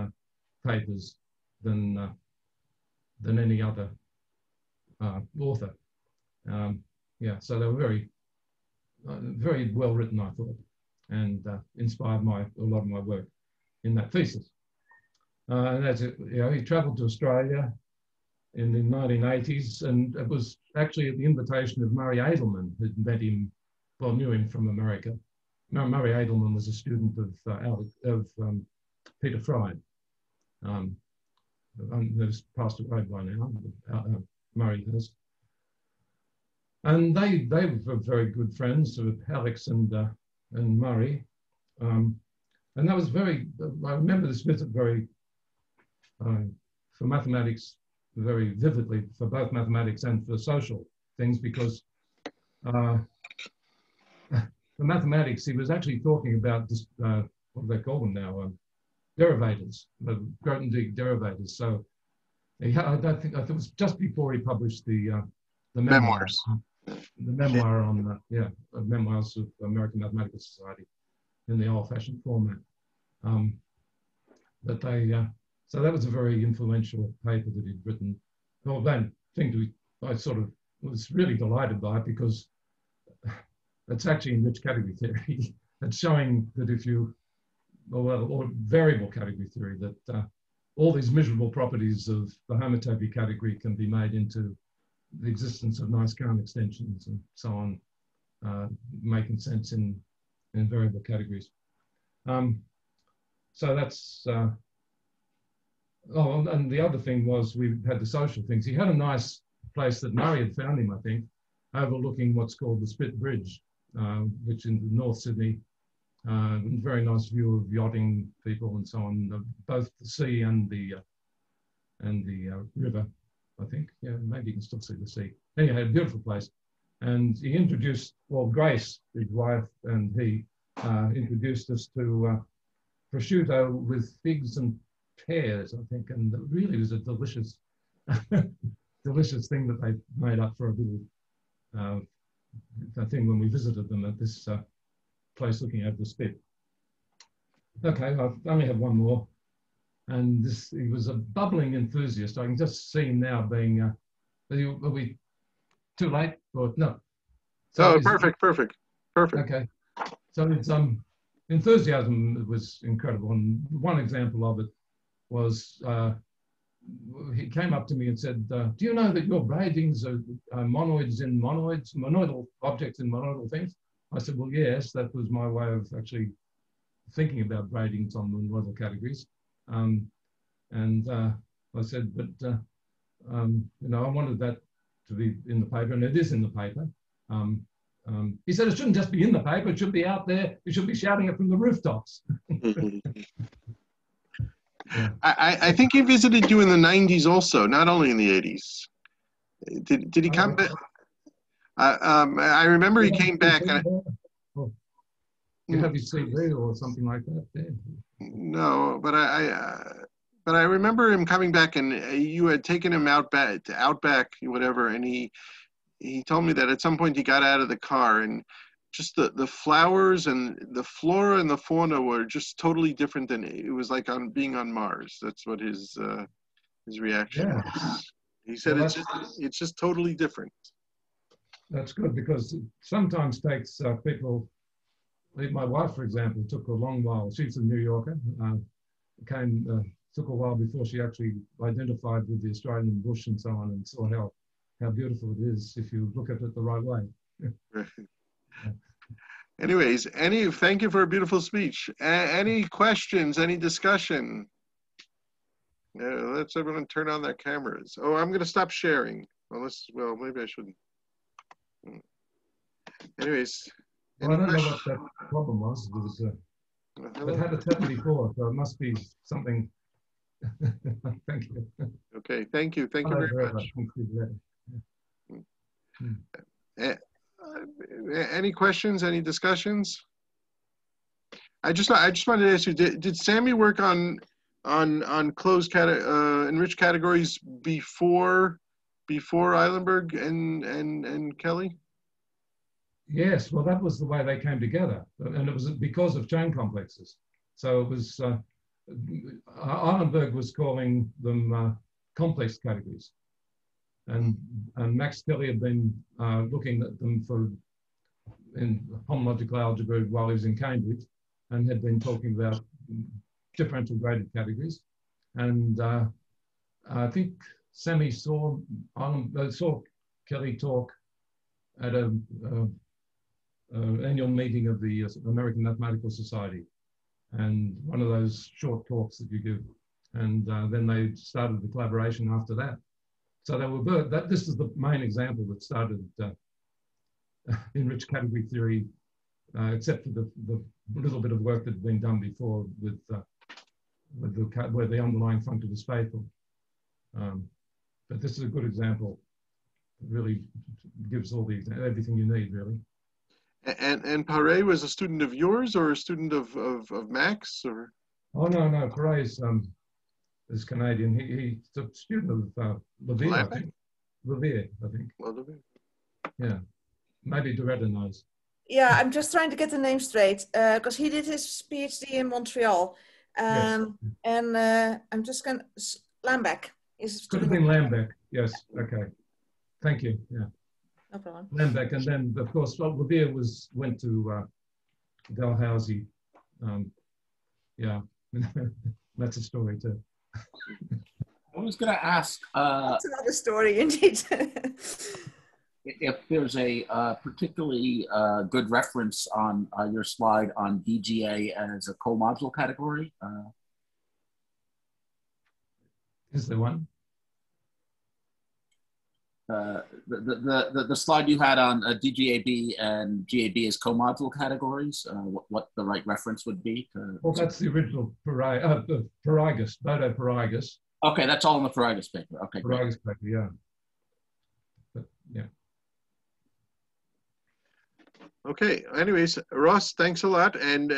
papers than any other author. Yeah, so they were very well written, I thought, and inspired a lot of my work in that thesis. And he travelled to Australia in the 1980s, and it was actually at the invitation of Murray Edelman, who knew him from America. Now, Murray Edelman was a student of Peter Fried, who's passed away by now. Murray has. And they were very good friends with Alex and Murray. And that was I remember this visit for mathematics, very vividly, for both mathematics and for social things, because for mathematics, he was actually talking about this, what do they call them now? Derivators, the Grothendieck derivators. So I think it was just before he published the memoirs. The memoir on Memoirs of American Mathematical Society in the old-fashioned format. So that was a very influential paper that he'd written. Well, that thing I sort of was really delighted by it, because it's actually enriched category theory. It's showing that or variable category theory, that all these miserable properties of the homotopy category can be made into the existence of nice Kahn extensions and so on, making sense in variable categories. So that's, and the other thing was we had the social things. He had a nice place that Murray had found him, I think, overlooking what's called the Spit Bridge, which in North Sydney, very nice view of yachting people and so on, both the sea and the river. I think. Yeah, maybe you can still see the sea. Anyhow, a beautiful place. And he introduced, well, Grace, his wife, and he introduced us to prosciutto with figs and pears, I think. And it really was a delicious, delicious thing that they made up for a little thing when we visited them at this place looking over the spit. Okay, I only have one more. And this, he was a bubbling enthusiast. I can just see him now being, are we too late or no? So perfect. Okay. So it's, enthusiasm was incredible. And one example of it was, he came up to me and said, do you know that your braidings are monoids in monoids, monoidal objects in monoidal things? I said, well, yes, that was my way of actually thinking about braidings on monoidal categories. I said, but, you know, I wanted that to be in the paper, and it is in the paper. He said, it shouldn't just be in the paper, it should be out there. You should be shouting it from the rooftops. Yeah. I think he visited you in the 90s also, not only in the 80s. Did he come back? I remember he came back. You have his CV or something like that there? No, but I remember him coming back, and you had taken him out back to Outback, whatever, and he told me that at some point he got out of the car, and just the flowers and the flora and the fauna were just totally different than it was like on being on Mars. That's what his reaction was. He said, well, it's just totally different. That's good, because it sometimes takes people. My wife, for example, took a long while. She's a New Yorker. Took a while before she actually identified with the Australian bush and so on, and saw how beautiful it is if you look at it the right way. Anyways, thank you for a beautiful speech. Any questions? Any discussion? Let's everyone turn on their cameras. Oh, I'm going to stop sharing. Well, maybe I shouldn't. Anyways. Well, I don't know what that problem was. It had a 74, so it must be something. Thank you. Okay, thank you. Thank you very much. Any questions? Any discussions? I just wanted to ask you: Did Sammy work on closed enriched categories before Eilenberg and Kelly? Yes, well, that was the way they came together, and it was because of chain complexes. So it was Eilenberg was calling them complex categories, and Max Kelly had been looking at them in homological algebra while he was in Cambridge, and had been talking about differential graded categories. And I think Sammy saw Kelly talk at an annual meeting of the American Mathematical Society, and one of those short talks that you give, and then they started the collaboration after that. So they were this is the main example that started enriched category theory, except for the little bit of work that had been done before where the underlying functor was faithful. But this is a good example. It really gives all everything you need, really. And Paré was a student of yours, or a student of Max, or? Oh no, Paré is Canadian. He's a student of Levere, I think. Levere, I think. Well, Levere. Yeah, maybe Doretta knows. Yeah, I'm just trying to get the name straight because he did his PhD in Montreal, yes. And I'm just going to Lambeck is. Could have been Lambeck. Yes. Okay. Thank you. Yeah. No problem. Lambeck, and then of course Levere went to Dalhousie. Yeah, that's a story too. I was going to ask. That's another story, indeed. If there's a particularly good reference on your slide on DGA as a co-module category. Is there one? The slide you had on DGAB and GAB as co-module categories, what the right reference would be? Well, that's the original Parigus, Bodo Parigus. Okay, that's all in the Ferragus paper. Okay, great. Ferragus paper, yeah. But, yeah. Okay. Anyways, Ross, thanks a lot, and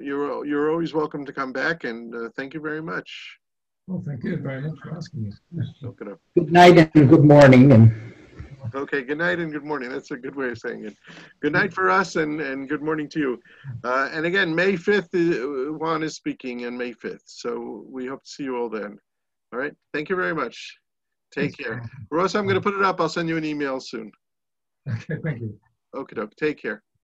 you're always welcome to come back, and thank you very much. Well, thank you very much for asking me. Okay. Good night and good morning. And okay, good night and good morning. That's a good way of saying it. Good night for us, and good morning to you. And again, May 5th, Juan is speaking on May 5th, so we hope to see you all then. All right. Thank you very much. Take care. Ross, I'm going to put it up. I'll send you an email soon. Okay, thank you. Okay, doke. Take care.